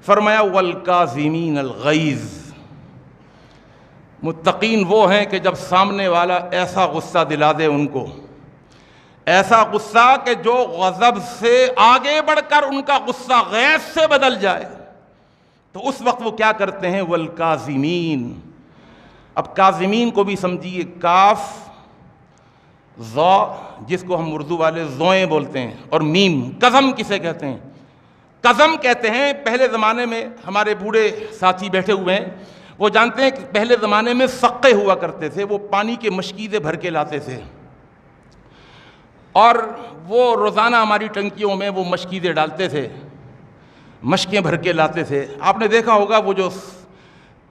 فرمایا والکاظمین الغیظ. متقین وہ ہیں کہ جب سامنے والا ایسا غصہ دلا دے ان کو, ایسا غصہ کہ جو غضب سے آگے بڑھ کر ان کا غصہ غیظ سے بدل جائے, تو اس وقت وہ کیا کرتے ہیں؟ والکاظمین. اب کاظمین کو بھی سمجھیے, کاف ذا جس کو ہم اردو والے زوئیں بولتے ہیں, اور میم. قزم کسے کہتے ہیں؟ قزم کہتے ہیں پہلے زمانے میں, ہمارے بوڑھے ساتھی بیٹھے ہوئے ہیں وہ جانتے ہیں کہ پہلے زمانے میں سقے ہوا کرتے تھے, وہ پانی کے مشکیزیں بھر کے لاتے تھے, اور وہ روزانہ ہماری ٹنکیوں میں وہ مشکیزیں ڈالتے تھے, مشکیں بھر کے لاتے تھے. آپ نے دیکھا ہوگا وہ جو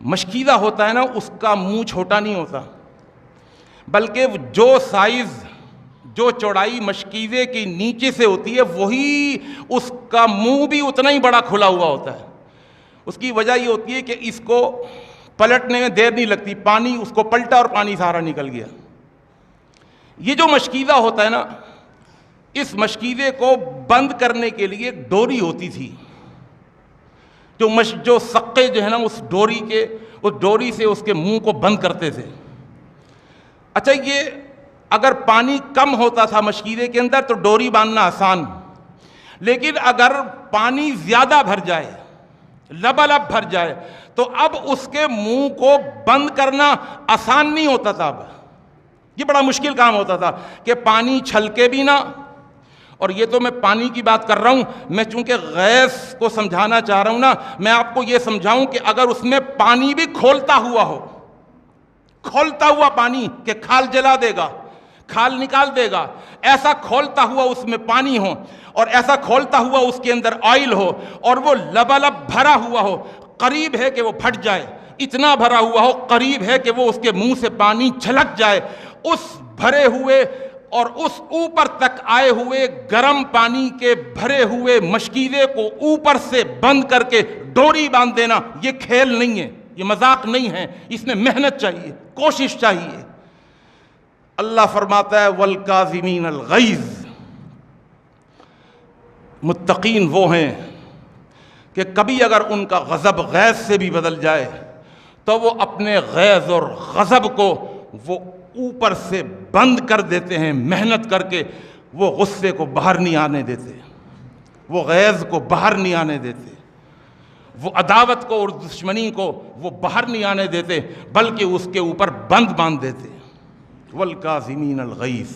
مشکیزہ ہوتا ہے نا, اس کا منہ چھوٹا نہیں ہوتا, بلکہ جو سائز, جو چوڑائی مشکیزے کی نیچے سے ہوتی ہے وہی اس کا منہ بھی اتنا ہی بڑا کھلا ہوا ہوتا ہے. اس کی وجہ یہ ہوتی ہے کہ اس کو پلٹنے میں دیر نہیں لگتی, پانی اس کو پلٹا اور پانی سارا نکل گیا. یہ جو مشکیزہ ہوتا ہے نا, اس مشکیزے کو بند کرنے کے لیے ڈوری ہوتی تھی, جو سقے جو ہے نا اس ڈوری سے اس کے منہ کو بند کرتے تھے. اچھا, یہ اگر پانی کم ہوتا تھا مشکیزے کے اندر تو ڈوری باندھنا آسان, لیکن اگر پانی زیادہ بھر جائے, لبالب بھر جائے, تو اب اس کے منہ کو بند کرنا آسان نہیں ہوتا تھا. اب یہ بڑا مشکل کام ہوتا تھا کہ پانی چھلکے بھی نہ. اور یہ تو میں پانی کی بات کر رہا ہوں, میں چونکہ غیظ کو سمجھانا چاہ رہا ہوں نا, میں آپ کو یہ سمجھاؤں کہ اگر اس میں پانی بھی کھولتا ہوا پانی کہ کھال جلا دے گا, کھال نکال دے گا, ایسا کھولتا ہوا اس میں پانی ہو, اور ایسا کھولتا ہوا اس کے اندر آئل ہو, اور وہ لبالب بھرا ہوا ہو, قریب ہے کہ وہ پھٹ جائے, اتنا بھرا ہوا ہو, قریب ہے کہ وہ اس کے منہ سے پانی چھلک جائے, اس بھرے ہوئے اور اس اوپر تک آئے ہوئے گرم پانی کے بھرے ہوئے مشکیزے کو اوپر سے بند کر کے ڈوری باندھ دینا, یہ کھیل نہیں ہے, یہ مذاق نہیں ہے, اس میں محنت چاہیے, کوشش چاہیے. اللہ فرماتا ہے والکاظمین الغیظ. متقین وہ ہیں کہ کبھی اگر ان کا غضب غیظ سے بھی بدل جائے تو وہ اپنے غیظ اور غضب کو وہ اوپر سے بند کر دیتے ہیں, محنت کر کے. وہ غصے کو باہر نہیں آنے دیتے, وہ غیظ کو باہر نہیں آنے دیتے, وہ عداوت کو اور دشمنی کو وہ باہر نہیں آنے دیتے, بلکہ اس کے اوپر بند باندھ دیتے. والکاظمین الغیظ.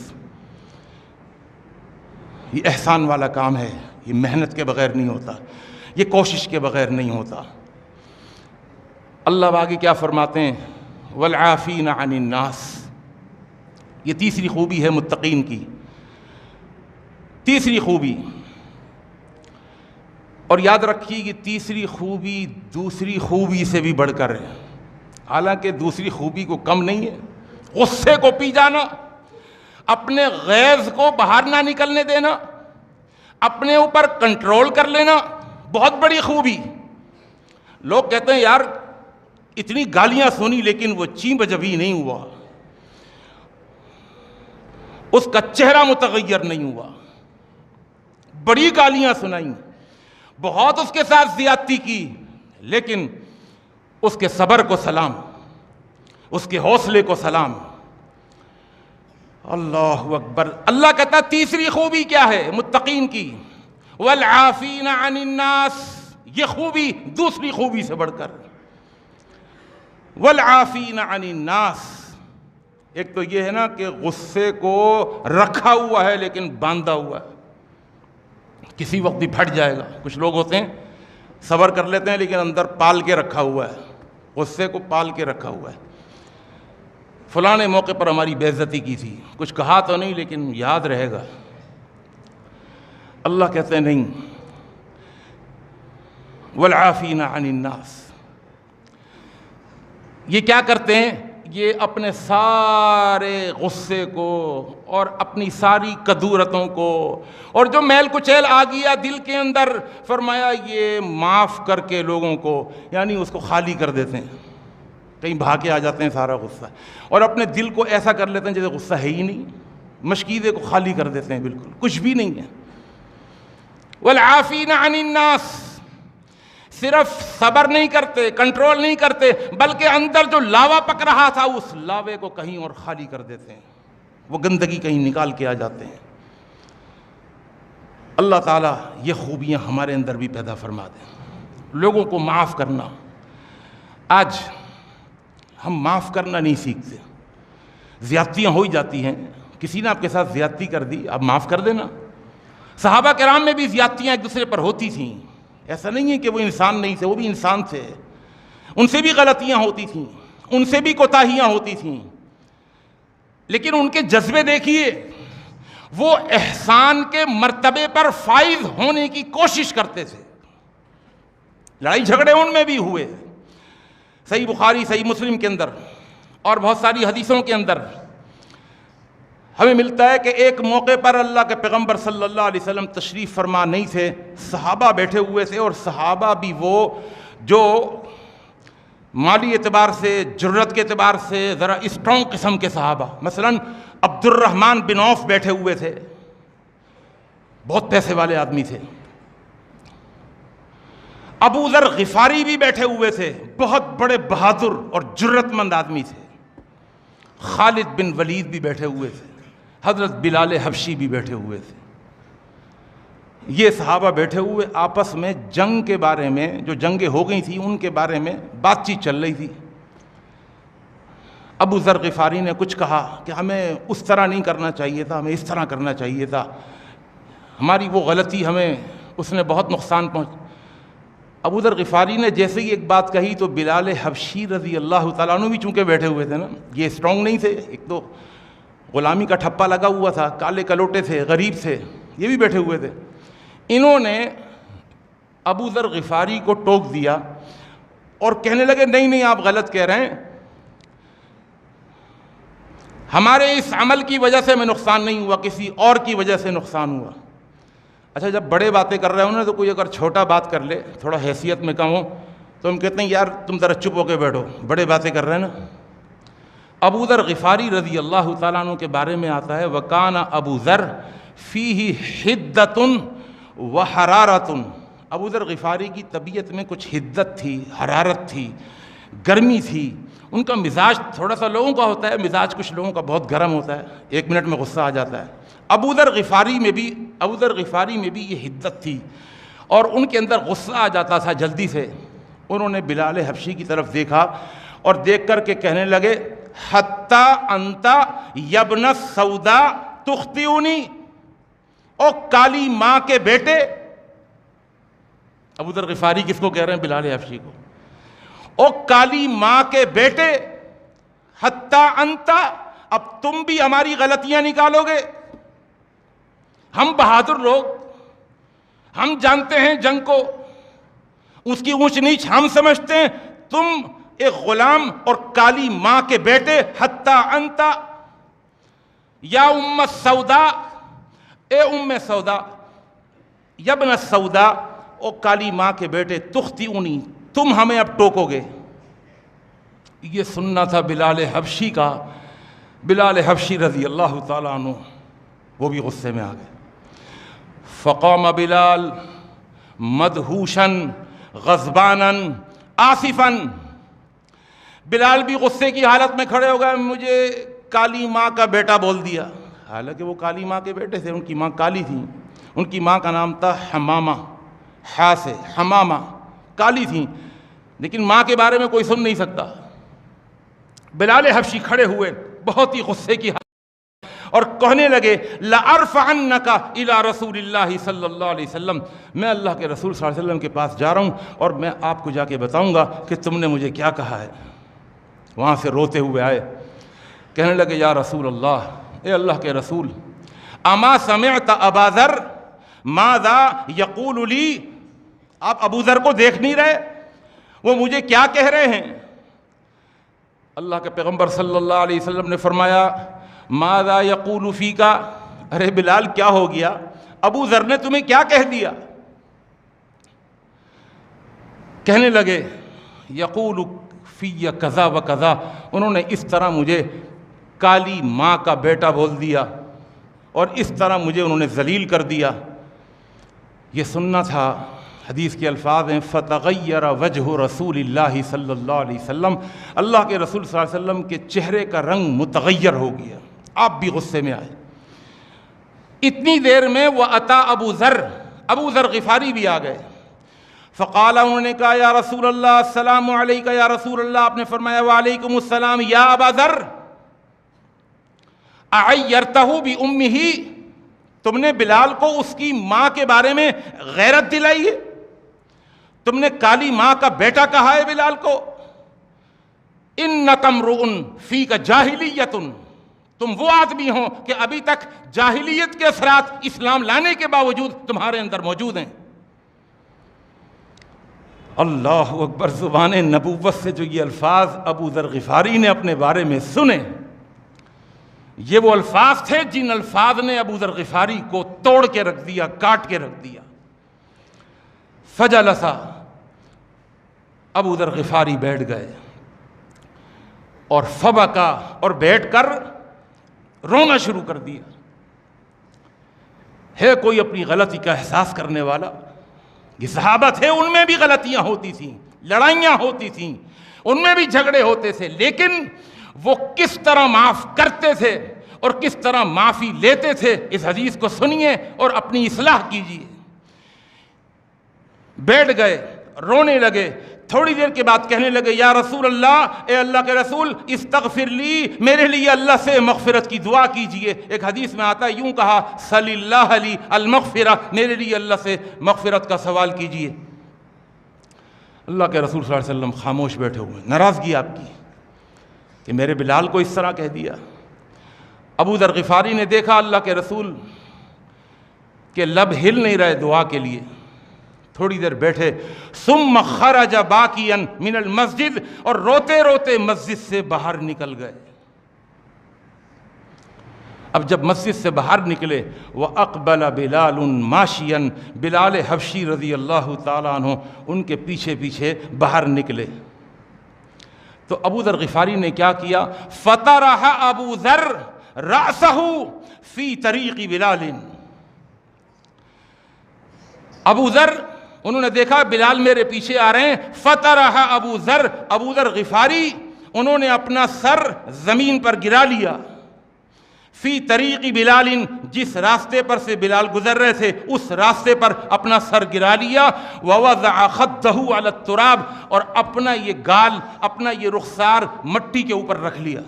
یہ احسان والا کام ہے, یہ محنت کے بغیر نہیں ہوتا, یہ کوشش کے بغیر نہیں ہوتا. اللہ آگے کیا فرماتے ہیں؟ والعافین عن الناس. یہ تیسری خوبی ہے متقین کی, تیسری خوبی. اور یاد رکھیے کہ تیسری خوبی دوسری خوبی سے بھی بڑھ کر ہے, حالانکہ دوسری خوبی کو کم نہیں ہے. غصے کو پی جانا, اپنے غیظ کو باہر نہ نکلنے دینا, اپنے اوپر کنٹرول کر لینا, بہت بڑی خوبی. لوگ کہتے ہیں یار اتنی گالیاں سنی لیکن وہ چین بجبی نہیں ہوا, اس کا چہرہ متغیر نہیں ہوا. بڑی گالیاں سنائیں, بہت اس کے ساتھ زیادتی کی, لیکن اس کے صبر کو سلام, اس کے حوصلے کو سلام. اللہ اکبر. اللہ کہتا تیسری خوبی کیا ہے متقین کی؟ والعافین عن الناس، یہ خوبی دوسری خوبی سے بڑھ کر، والعافین عن الناس، ایک تو یہ ہے نا کہ غصے کو رکھا ہوا ہے لیکن باندھا ہوا ہے، کسی وقت بھی پھٹ جائے گا. کچھ لوگ ہوتے ہیں صبر کر لیتے ہیں لیکن اندر پال کے رکھا ہوا ہے، غصے کو پال کے رکھا ہوا ہے. فلاں موقع پر ہماری بے عزتی کی تھی، کچھ کہا تو نہیں لیکن یاد رہے گا. اللہ کہتے ہیں نہیں، والعافین عن الناس. یہ کیا کرتے ہیں؟ یہ اپنے سارے غصے کو اور اپنی ساری کدورتوں کو اور جو میل کچیل آ گیا دل کے اندر، فرمایا یہ معاف کر کے لوگوں کو، یعنی اس کو خالی کر دیتے ہیں. کہیں بھا کے آ جاتے ہیں سارا غصہ، اور اپنے دل کو ایسا کر لیتے ہیں جیسے غصہ ہے ہی نہیں، مشکیزے کو خالی کر دیتے ہیں، بالکل کچھ بھی نہیں ہے. والعافین عن الناس، صرف صبر نہیں کرتے، کنٹرول نہیں کرتے، بلکہ اندر جو لاوا پک رہا تھا اس لاوے کو کہیں اور خالی کر دیتے ہیں، وہ گندگی کہیں نکال کے آ جاتے ہیں. اللہ تعالیٰ یہ خوبیاں ہمارے اندر بھی پیدا فرما دیں. لوگوں کو معاف کرنا. آج ہم معاف کرنا نہیں سیکھتے، زیادتیاں ہو ہی جاتی ہیں. کسی نے آپ کے ساتھ زیادتی کر دی، آپ معاف کر دینا. صحابہ کرام میں بھی زیادتیاں ایک دوسرے پر ہوتی تھیں، ایسا نہیں ہے کہ وہ انسان نہیں تھے، وہ بھی انسان تھے، ان سے بھی غلطیاں ہوتی تھیں، ان سے بھی کوتاہیاں ہوتی تھیں، لیکن ان کے جذبے دیکھیے، وہ احسان کے مرتبے پر فائز ہونے کی کوشش کرتے تھے. لڑائی جھگڑے ان میں بھی ہوئے، صحیح بخاری صحیح مسلم کے اندر اور بہت ساری حدیثوں کے اندر ہمیں ملتا ہے کہ ایک موقع پر اللہ کے پیغمبر صلی اللہ علیہ وسلم تشریف فرما نہیں تھے، صحابہ بیٹھے ہوئے تھے، اور صحابہ بھی وہ جو مالی اعتبار سے، جرت کے اعتبار سے ذرا اسٹرانگ قسم کے صحابہ، مثلا عبد الرحمن بن عوف بیٹھے ہوئے تھے، بہت پیسے والے آدمی تھے. ابو ذر غفاری بھی بیٹھے ہوئے تھے، بہت بڑے بہادر اور جرت مند آدمی تھے. خالد بن ولید بھی بیٹھے ہوئے تھے، حضرت بلال حبشی بھی بیٹھے ہوئے تھے. یہ صحابہ بیٹھے ہوئے آپس میں جنگ کے بارے میں، جو جنگیں ہو گئی تھیں ان کے بارے میں بات چیت چل رہی تھی. ابو ذر غفاری نے کچھ کہا کہ ہمیں اس طرح نہیں کرنا چاہیے تھا، ہمیں اس طرح کرنا چاہیے تھا، ہماری وہ غلطی ہمیں اس نے بہت نقصان پہنچ. ابو ذر غفاری نے جیسے ہی ایک بات کہی تو بلال حبشی رضی اللہ تعالیٰ عنہ بھی چونکہ بیٹھے ہوئے تھے نا، یہ اسٹرانگ نہیں تھے، ایک تو غلامی کا ٹھپا لگا ہوا تھا، کالے کلوٹے تھے، غریب تھے، یہ بھی بیٹھے ہوئے تھے. انہوں نے ابو ذر غفاری کو ٹوک دیا اور کہنے لگے نہیں آپ غلط کہہ رہے ہیں، ہمارے اس عمل کی وجہ سے ہمیں نقصان نہیں ہوا، کسی اور کی وجہ سے نقصان ہوا. اچھا جب بڑے باتیں کر رہے ہوں نا تو کوئی اگر چھوٹا بات کر لے، تھوڑا حیثیت میں کم ہو، تو ہم کہتے ہیں یار تم ذرا چپ ہو کے بیٹھو، بڑے باتیں کر رہے ہیں نا. ابو ذر غفاری رضی اللہ تعالیٰ عنہ کے بارے میں آتا ہے وَكَانَ ابو ذر فِيهِ حِدَّةٌ وَحَرَارَةٌ. ابو ذر غفاری کی طبیعت میں کچھ حدت تھی، حرارت تھی، گرمی تھی. ان کا مزاج تھوڑا سا لوگوں کا ہوتا ہے، مزاج کچھ لوگوں کا بہت گرم ہوتا ہے، ایک منٹ میں غصہ آ جاتا ہے. ابو ذر غفاری میں بھی یہ حدت تھی اور ان کے اندر غصہ آ جاتا تھا جلدی سے. انہوں نے بلال حبشی کی طرف دیکھا اور دیکھ کر کے کہنے لگے حتیٰ انتا یبن السودا تخطئنی، او کالی ماں کے بیٹے. ابو ذر غفاری کس کو کہہ رہے ہیں؟ بلال حبشی کو. او کالی ماں کے بیٹے، حتیٰ انتا، اب تم بھی ہماری غلطیاں نکالو گے؟ ہم بہادر لوگ، ہم جانتے ہیں جنگ کو، اس کی اونچ نیچ ہم سمجھتے ہیں، تم ایک غلام اور کالی ماں کے بیٹے. حتیٰ انتا یا ام السودا، اے ام سودا، یبن السودا، او کالی ماں کے بیٹے، تخطئونی، تم ہمیں اب ٹوکو گے. یہ سننا تھا بلال حبشی کا. بلال حبشی رضی اللہ تعالیٰ عنہ وہ بھی غصے میں آ گئے. فقام بلال مدہوشا غضبانا آصفا. بلال بھی غصے کی حالت میں کھڑے ہو گئے، مجھے کالی ماں کا بیٹا بول دیا. حالانکہ وہ کالی ماں کے بیٹے تھے، ان کی ماں کالی تھی، ان کی ماں کا نام تھا حمامہ، ہا سے حمامہ، کالی تھیں، لیکن ماں کے بارے میں کوئی سن نہیں سکتا۔ بلال حبشی کھڑے ہوئے بہت ہی غصے کی حالت اور کہنے لگے لَأَرْفَعَنَّكَ إِلَىٰ رَسُولِ اللَّهِ صلی اللہ علیہ وسلم، میں اللہ کے رسول صلی اللہ علیہ وسلم کے پاس جا رہا ہوں اور میں آپ کو جا کے بتاؤں گا کہ تم نے مجھے کیا کہا ہے۔ وہاں سے روتے ہوئے آئے، کہنے لگے یا رسول اللہ، اے اللہ کے رسول، اما سمعت ابا ذر ماذا یقول لی، آپ ابو ذر کو دیکھ نہیں رہے، وہ مجھے کیا کہہ رہے ہیں؟ اللہ کے پیغمبر صلی اللہ علیہ وسلم نے فرمایا ماذا یقول فیک، ارے بلال کیا ہو گیا، ابو ذر نے تمہیں کیا کہہ دیا؟ کہنے لگے یقول فی کذا و کذا، انہوں نے اس طرح مجھے کالی ماں کا بیٹا بول دیا اور اس طرح مجھے انہوں نے ذلیل کر دیا۔ یہ سننا تھا۔ حدیث کے الفاظ ہیں فتغیر وجہ رسول اللہ صلی اللہ علیہ وسلم، اللہ کے رسول صلی اللہ علیہ وسلم کے چہرے کا رنگ متغیر ہو گیا، آپ بھی غصے میں آئے۔ اتنی دیر میں وہ عطا ابو ذر غفاری بھی آ گئے۔ فقال، انہوں نے کہا یا رسول اللہ السلام علیکہ یا رسول اللہ، آپ نے فرمایا وعلیکم السلام یا ابا ذر، اعیرتہ بامہ، تم نے بلال کو اس کی ماں کے بارے میں غیرت دلائی ہے، تم نے کالی ماں کا بیٹا کہا ہے بلال کو۔ انک امرؤ فیک جاہلیۃ، تم وہ آدمی ہو کہ ابھی تک جاہلیت کے اثرات اسلام لانے کے باوجود تمہارے اندر موجود ہیں۔ اللہ اکبر، زبان نبوت سے جو یہ الفاظ ابو ذر غفاری نے اپنے بارے میں سنے، یہ وہ الفاظ تھے جن الفاظ نے ابو ذر غفاری کو توڑ کے رکھ دیا، کاٹ کے رکھ دیا۔ فجلس، ابو ذر غفاری بیٹھ گئے اور فبکا، اور بیٹھ کر رونا شروع کر دیا۔ ہے کوئی اپنی غلطی کا احساس کرنے والا؟ یہ صحابہ تھے، ان میں بھی غلطیاں ہوتی تھیں، لڑائیاں ہوتی تھیں، ان میں بھی جھگڑے ہوتے تھے، لیکن وہ کس طرح معاف کرتے تھے اور کس طرح معافی لیتے تھے، اس حدیث کو سنیے اور اپنی اصلاح کیجیے۔ بیٹھ گئے، رونے لگے، تھوڑی دیر کے بعد کہنے لگے یا رسول اللہ، اے اللہ کے رسول، استغفر لی، میرے لیے اللہ سے مغفرت کی دعا کیجئے۔ ایک حدیث میں آتا ہے یوں کہا صلی اللہ علی المغفرہ، میرے لیے اللہ سے مغفرت کا سوال کیجئے۔ اللہ کے رسول صلی اللہ علیہ وسلم خاموش بیٹھے ہوئے، ناراضگی آپ کی کہ میرے بلال کو اس طرح کہہ دیا۔ ابو ذر غفاری نے دیکھا اللہ کے رسول کے لب ہل نہیں رہے دعا کے لیے، تھوڑی دیر بیٹھے، ثم خرج باکیا من المسجد، اور روتے روتے مسجد سے باہر نکل گئے۔ اب جب مسجد سے باہر نکلے، وَأَقْبَلَ بِلَالٌ مَاشِيًا، بلال حبشی رضی اللہ تعالیٰ عنہ ان کے پیچھے پیچھے باہر نکلے۔ تو ابو ذر غفاری نے کیا کیا؟ فَطَرَحَ ابو ذر رَأْسَهُ فِي طَرِيقِ بلال، ابو ذر، انہوں نے دیکھا بلال میرے پیچھے آ رہے ہیں، فَطَرَحَ ابو ذر غفاری، انہوں نے اپنا سر زمین پر گرا لیا، فی طریق بلال، جس راستے پر سے بلال گزر رہے تھے اس راستے پر اپنا سر گرا لیا، وَوَضَعَ خَدَّهُ عَلَى التُّرَابِ، اور اپنا یہ گال، اپنا یہ رخسار مٹی کے اوپر رکھ لیا،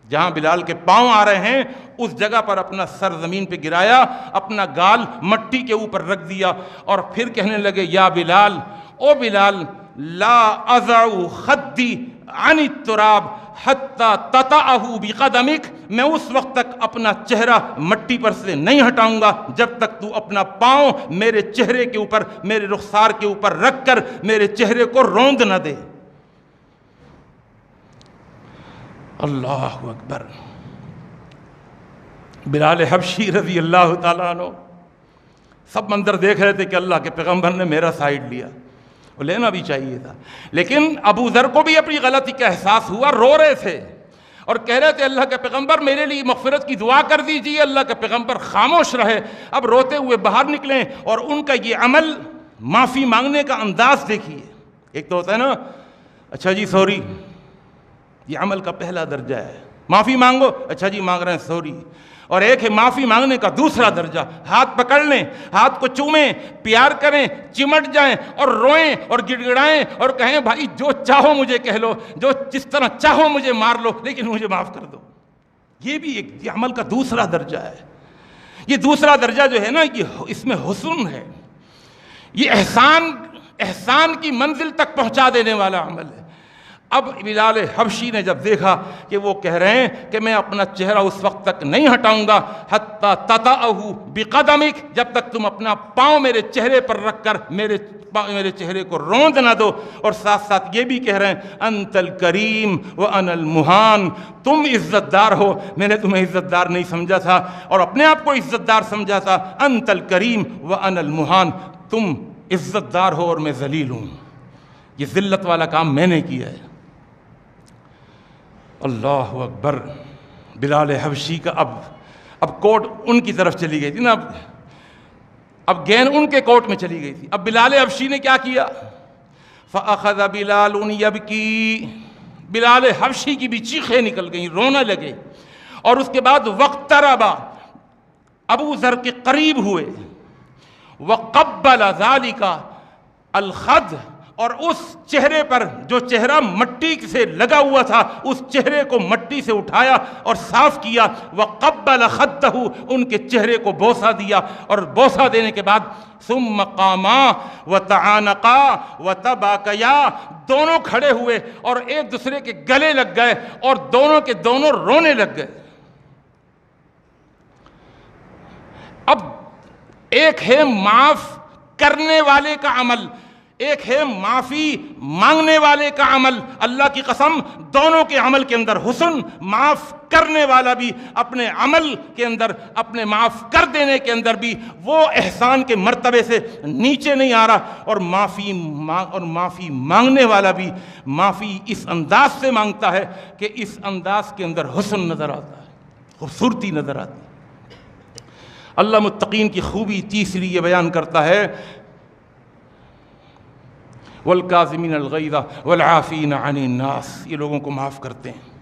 جہاں بلال کے پاؤں آ رہے ہیں اس جگہ پر اپنا سر زمین پہ گرایا، اپنا گال مٹی کے اوپر رکھ دیا، اور پھر کہنے لگے یا بلال، او بلال، لا اضع خدی عن التراب حتی تطأہ بقدمک، میں اس وقت تک اپنا چہرہ مٹی پر سے نہیں ہٹاؤں گا جب تک تو اپنا پاؤں میرے چہرے کے اوپر، میرے رخسار کے اوپر رکھ کر میرے چہرے کو روند نہ دے۔ اللہ اکبر، بلال حبشی رضی اللہ تعالیٰ عنہ سب منظر دیکھ رہے تھے کہ اللہ کے پیغمبر نے میرا سائیڈ لیا، وہ لینا بھی چاہیے تھا، لیکن ابو ذر کو بھی اپنی غلطی کا احساس ہوا، رو رہے تھے اور کہہ رہے تھے اللہ کے پیغمبر میرے لیے مغفرت کی دعا کر دیجیے۔ اللہ کے پیغمبر خاموش رہے، اب روتے ہوئے باہر نکلیں، اور ان کا یہ عمل، معافی مانگنے کا انداز دیکھیے۔ ایک تو ہوتا ہے نا اچھا جی سوری، یہ عمل کا پہلا درجہ ہے، معافی مانگو، اچھا جی مانگ رہے ہیں سوری، اور ایک ہے معافی مانگنے کا دوسرا درجہ، ہاتھ پکڑ لیں، ہاتھ کو چومیں، پیار کریں، چمٹ جائیں اور روئیں اور گڑ گڑائیں اور کہیں بھائی جو چاہو مجھے کہہ لو، جو جس طرح چاہو مجھے مار لو، لیکن مجھے معاف کر دو۔ یہ بھی ایک عمل کا دوسرا درجہ ہے۔ یہ دوسرا درجہ جو ہے نا، یہ اس میں حسن ہے، یہ احسان کی منزل تک پہنچا دینے والا عمل ہے۔ اب بلال حبشی نے جب دیکھا کہ وہ کہہ رہے ہیں کہ میں اپنا چہرہ اس وقت تک نہیں ہٹاؤں گا حتی تطأہ بقدمک، جب تک تم اپنا پاؤں میرے چہرے پر رکھ کر میرے چہرے کو روند نہ دو، اور ساتھ ساتھ یہ بھی کہہ رہے ہیں انت الکریم وانا المہان، تم عزت دار ہو، میں نے تمہیں عزت دار نہیں سمجھا تھا اور اپنے آپ کو عزت دار سمجھا تھا، انت الکریم وانا المہان، تم عزت دار ہو اور میں ذلیل ہوں۔ یہ ذلت والا کام میں نے کیا ہے۔ اللہ اکبر۔ بلال حبشی کا اب کوٹ ان کی طرف چلی گئی تھی نا، اب گین ان کے کوٹ میں چلی گئی تھی۔ اب بلال حبشی نے کیا کیا؟ فأخذ بلال یبکی، بلال حبشی کی بھی چیخیں نکل گئیں، رونا لگے، اور اس کے بعد واقترب، ابو ذر کے قریب ہوئے، وقبل ذالک الخد، اور اس چہرے پر جو چہرہ مٹی سے لگا ہوا تھا اس چہرے کو مٹی سے اٹھایا اور صاف کیا، وقبل خدہ، ان کے چہرے کو بوسہ دیا، اور بوسہ دینے کے بعد ثم قاما وتعانقا وتباکیا، دونوں کھڑے ہوئے اور ایک دوسرے کے گلے لگ گئے اور دونوں کے دونوں رونے لگ گئے۔ اب ایک ہے معاف کرنے والے کا عمل، ایک ہے معافی مانگنے والے کا عمل۔ اللہ کی قسم دونوں کے عمل کے اندر حسن، معاف کرنے والا بھی اپنے عمل کے اندر، اپنے معاف کر دینے کے اندر بھی وہ احسان کے مرتبے سے نیچے نہیں آ رہا، اور معافی مانگنے والا بھی معافی اس انداز سے مانگتا ہے کہ اس انداز کے اندر حسن نظر آتا ہے، خوبصورتی نظر آتی ہے۔ اللہ متقین کی خوبی تیسری یہ بیان کرتا ہے، والکاظمین الغیظ والعافین عن الناس، یہ لوگوں کو معاف کرتے ہیں۔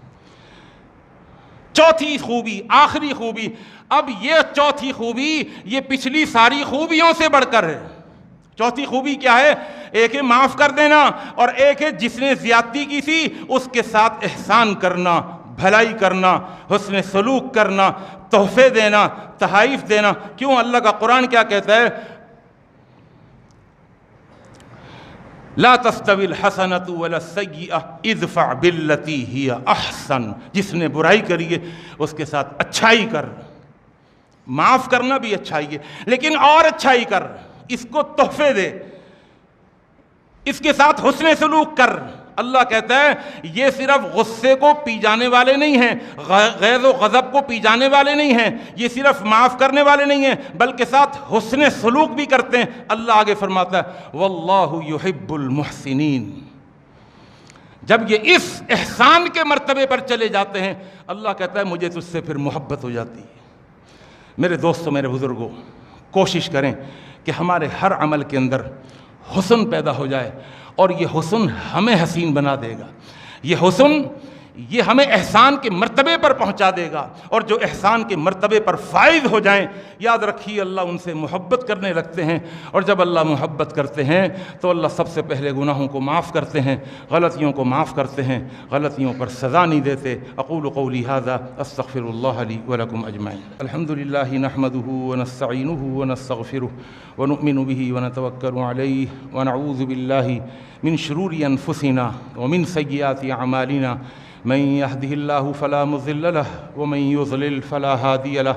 چوتھی خوبی، آخری خوبی، اب یہ چوتھی خوبی یہ پچھلی ساری خوبیوں سے بڑھ کر ہے۔ چوتھی خوبی کیا ہے؟ ایک ہے معاف کر دینا، اور ایک ہے جس نے زیادتی کی تھی اس کے ساتھ احسان کرنا، بھلائی کرنا، حسن سلوک کرنا، تحفے دینا، تحائف دینا۔ کیوں؟ اللہ کا قرآن کیا کہتا ہے؟ لا تستوی الحسنۃ ولا السیئۃ ادفع باللتی ہی احسن، جس نے برائی کری ہے اس کے ساتھ اچھائی کر۔ معاف کرنا بھی اچھائی ہے، لیکن اور اچھائی کر، اس کو تحفے دے، اس کے ساتھ حسن سلوک کر۔ اللہ کہتا ہے یہ صرف غصے کو پی جانے والے نہیں ہیں، غیظ و غضب کو پی جانے والے نہیں ہیں، یہ صرف معاف کرنے والے نہیں ہیں، بلکہ ساتھ حسن سلوک بھی کرتے ہیں۔ اللہ آگے فرماتا ہے واللہ یحب المحسنین۔ جب یہ اس احسان کے مرتبے پر چلے جاتے ہیں، اللہ کہتا ہے مجھے تجھ سے پھر محبت ہو جاتی ہے۔ میرے دوستوں، میرے بزرگوں، کوشش کریں کہ ہمارے ہر عمل کے اندر حسن پیدا ہو جائے، اور یہ حسن ہمیں حسین بنا دے گا، یہ حسن یہ ہمیں احسان کے مرتبے پر پہنچا دے گا، اور جو احسان کے مرتبے پر فائز ہو جائیں، یاد رکھیے اللہ ان سے محبت کرنے لگتے ہیں، اور جب اللہ محبت کرتے ہیں تو اللہ سب سے پہلے گناہوں کو معاف کرتے ہیں، غلطیوں کو معاف کرتے ہیں، غلطیوں پر سزا نہیں دیتے۔ اقول قولی ھذا استغفر اللہ لی ولکم اجمعین۔ الحمد للہ نحمدہ ونستعینہ ونستغفرہ ونؤمن بہ ونتوکل علیہ ونعوذ باللہ من شرور انفسنا ومن سیئات اعمالنا، من يهده الله فلا مضل له ومن يضلل فلا هادي له،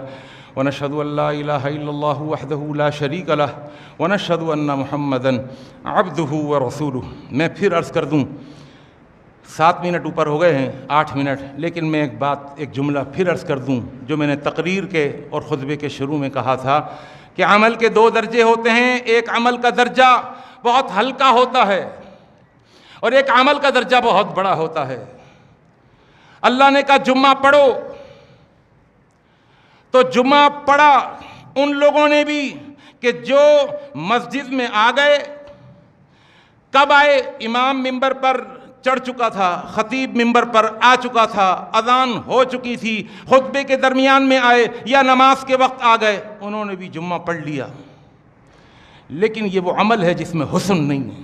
ونشهد أن لا إله إلا الله وحده لا شريك له، ونشهد أن محمدا عبده ورسوله۔ میں پھر عرض کر دوں، 7 منٹ اوپر ہو گئے ہیں، 8 منٹ، لیکن میں ایک جملہ پھر عرض کر دوں جو میں نے تقریر کے اور خطبے کے شروع میں کہا تھا کہ عمل کے 2 درجے ہوتے ہیں۔ ایک عمل کا درجہ بہت ہلکا ہوتا ہے اور ایک عمل کا درجہ بہت بڑا ہوتا ہے۔ اللہ نے کہا جمعہ پڑھو، تو جمعہ پڑھا ان لوگوں نے بھی کہ جو مسجد میں آ گئے۔ کب آئے؟ امام منبر پر چڑھ چکا تھا، خطیب ممبر پر آ چکا تھا، اذان ہو چکی تھی، خطبے کے درمیان میں آئے یا نماز کے وقت آ گئے، انہوں نے بھی جمعہ پڑھ لیا، لیکن یہ وہ عمل ہے جس میں حسن نہیں ہے،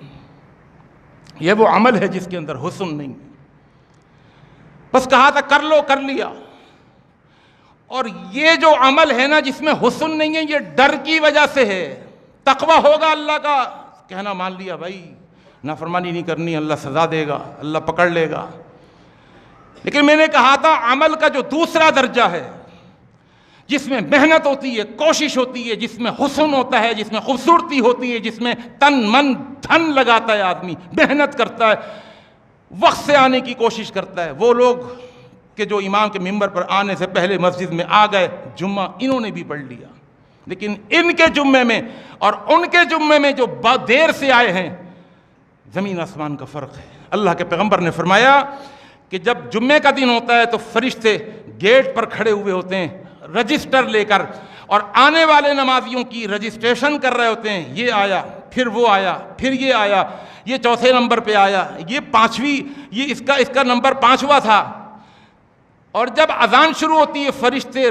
یہ وہ عمل ہے جس کے اندر حسن نہیں ہے۔ بس کہا تھا کر لو، کر لیا۔ اور یہ جو عمل ہے نا جس میں حسن نہیں ہے، یہ ڈر کی وجہ سے ہے۔ تقویٰ ہوگا اللہ کا، کہنا مان لیا بھائی، نافرمانی نہیں کرنی، اللہ سزا دے گا، اللہ پکڑ لے گا۔ لیکن میں نے کہا تھا عمل کا جو دوسرا درجہ ہے، جس میں محنت ہوتی ہے، کوشش ہوتی ہے، جس میں حسن ہوتا ہے، جس میں خوبصورتی ہوتی ہے، جس میں تن من دھن لگاتا ہے آدمی، محنت کرتا ہے، وقت سے آنے کی کوشش کرتا ہے، وہ لوگ کہ جو امام کے ممبر پر آنے سے پہلے مسجد میں آ گئے، جمعہ انہوں نے بھی پڑھ لیا۔ لیکن ان کے جمعے میں اور ان کے جمعے میں جو دیر سے آئے ہیں، زمین آسمان کا فرق ہے۔ اللہ کے پیغمبر نے فرمایا کہ جب جمعے کا دن ہوتا ہے تو فرشتے گیٹ پر کھڑے ہوئے ہوتے ہیں رجسٹر لے کر، اور آنے والے نمازیوں کی رجسٹریشن کر رہے ہوتے ہیں، یہ آیا، پھر وہ آیا، پھر یہ آیا، یہ چوتھے نمبر پہ آیا، یہ پانچویں، یہ اس کا نمبر 5واں تھا۔ اور جب اذان شروع ہوتی ہے، فرشتے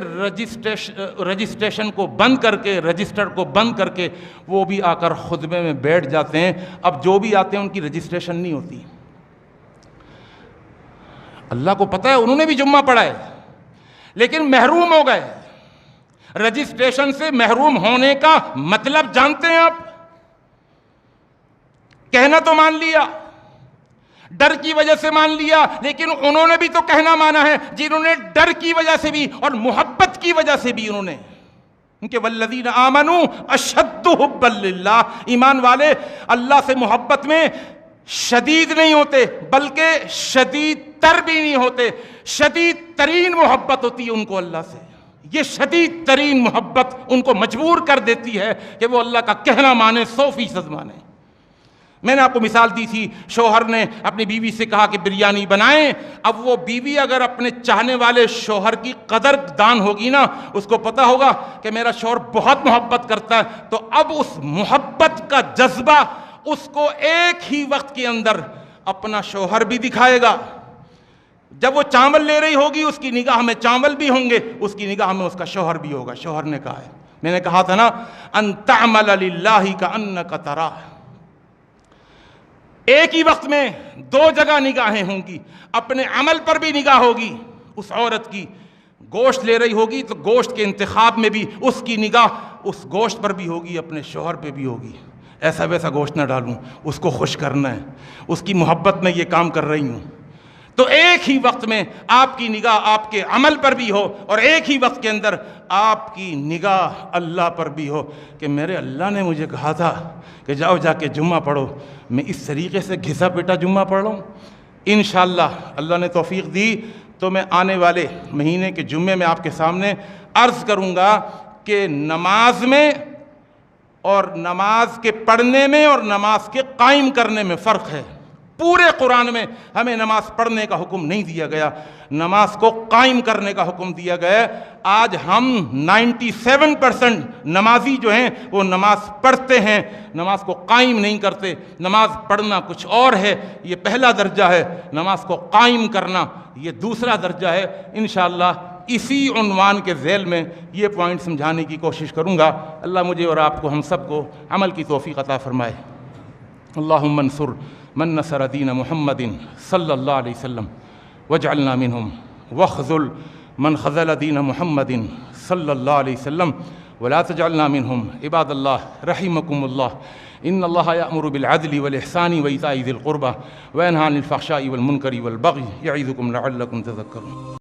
رجسٹریشن کو بند کر کے، رجسٹر کو بند کر کے وہ بھی آ کر خطبے میں بیٹھ جاتے ہیں۔ اب جو بھی آتے ہیں ان کی رجسٹریشن نہیں ہوتی۔ اللہ کو پتہ ہے انہوں نے بھی جمعہ پڑھا ہے، لیکن محروم ہو گئے۔ رجسٹریشن سے محروم ہونے کا مطلب جانتے ہیں آپ؟ کہنا تو مان لیا، ڈر کی وجہ سے مان لیا، لیکن انہوں نے بھی تو کہنا مانا ہے جنہوں نے ڈر کی وجہ سے بھی اور محبت کی وجہ سے بھی انہوں نے، ان کے والذین آمنوا اشد حبا للہ، ایمان والے اللہ سے محبت میں شدید نہیں ہوتے بلکہ شدید تر بھی نہیں ہوتے، شدید ترین محبت ہوتی ہے ان کو اللہ سے۔ یہ شدید ترین محبت ان کو مجبور کر دیتی ہے کہ وہ اللہ کا کہنا مانے، 100% مانے۔ میں نے آپ کو مثال دی تھی، شوہر نے اپنی بیوی سے کہا کہ بریانی بنائیں، اب وہ بیوی اگر اپنے چاہنے والے شوہر کی قدر دان ہوگی نا، اس کو پتہ ہوگا کہ میرا شوہر بہت محبت کرتا ہے، تو اب اس محبت کا جذبہ اس کو ایک ہی وقت کے اندر اپنا شوہر بھی دکھائے گا۔ جب وہ چاول لے رہی ہوگی، اس کی نگاہ میں چاول بھی ہوں گے، اس کی نگاہ میں اس کا شوہر بھی ہوگا۔ شوہر نے کہا ہے، میں نے کہا تھا نا، ان تعمل للہ کأنک تراہ، ایک ہی وقت میں 2 جگہ نگاہیں ہوں گی، اپنے عمل پر بھی نگاہ ہوگی اس عورت کی، گوشت لے رہی ہوگی تو گوشت کے انتخاب میں بھی اس کی نگاہ اس گوشت پر بھی ہوگی، اپنے شوہر پہ بھی ہوگی۔ ایسا ویسا گوشت نہ ڈالوں، اس کو خوش کرنا ہے، اس کی محبت میں یہ کام کر رہی ہوں۔ تو ایک ہی وقت میں آپ کی نگاہ آپ کے عمل پر بھی ہو، اور ایک ہی وقت کے اندر آپ کی نگاہ اللہ پر بھی ہو کہ میرے اللہ نے مجھے کہا تھا کہ جاؤ جا کے جمعہ پڑھو، میں اس طریقے سے گھسا پیٹا جمعہ پڑھ رہا ہوں۔ انشاءاللہ اللہ نے توفیق دی تو میں آنے والے مہینے کے جمعے میں آپ کے سامنے عرض کروں گا کہ نماز میں اور نماز کے پڑھنے میں اور نماز کے قائم کرنے میں فرق ہے۔ پورے قرآن میں ہمیں نماز پڑھنے کا حکم نہیں دیا گیا، نماز کو قائم کرنے کا حکم دیا گیا ہے۔ آج ہم 97% نمازی جو ہیں وہ نماز پڑھتے ہیں، نماز کو قائم نہیں کرتے۔ نماز پڑھنا کچھ اور ہے، یہ پہلا درجہ ہے، نماز کو قائم کرنا یہ دوسرا درجہ ہے۔ انشاءاللہ اسی عنوان کے ذیل میں یہ پوائنٹ سمجھانے کی کوشش کروں گا۔ اللہ مجھے اور آپ کو، ہم سب کو عمل کی توفیق عطا فرمائے۔ اللہم انصر من نصر دین محمد صلی اللہ علیہ وسلم واجعلنا منہم، واخذل من خذل دین محمد صلی اللہ علیہ وسلم ولا تجعلنا منہم۔ عباد اللہ رحمکم اللہ، ان اللہ یأمر بالعدل والإحسان وإیتاء ذی القربى وینہی عن الفحشاء والمنکر والبغی یعظکم لعلکم تذکرون۔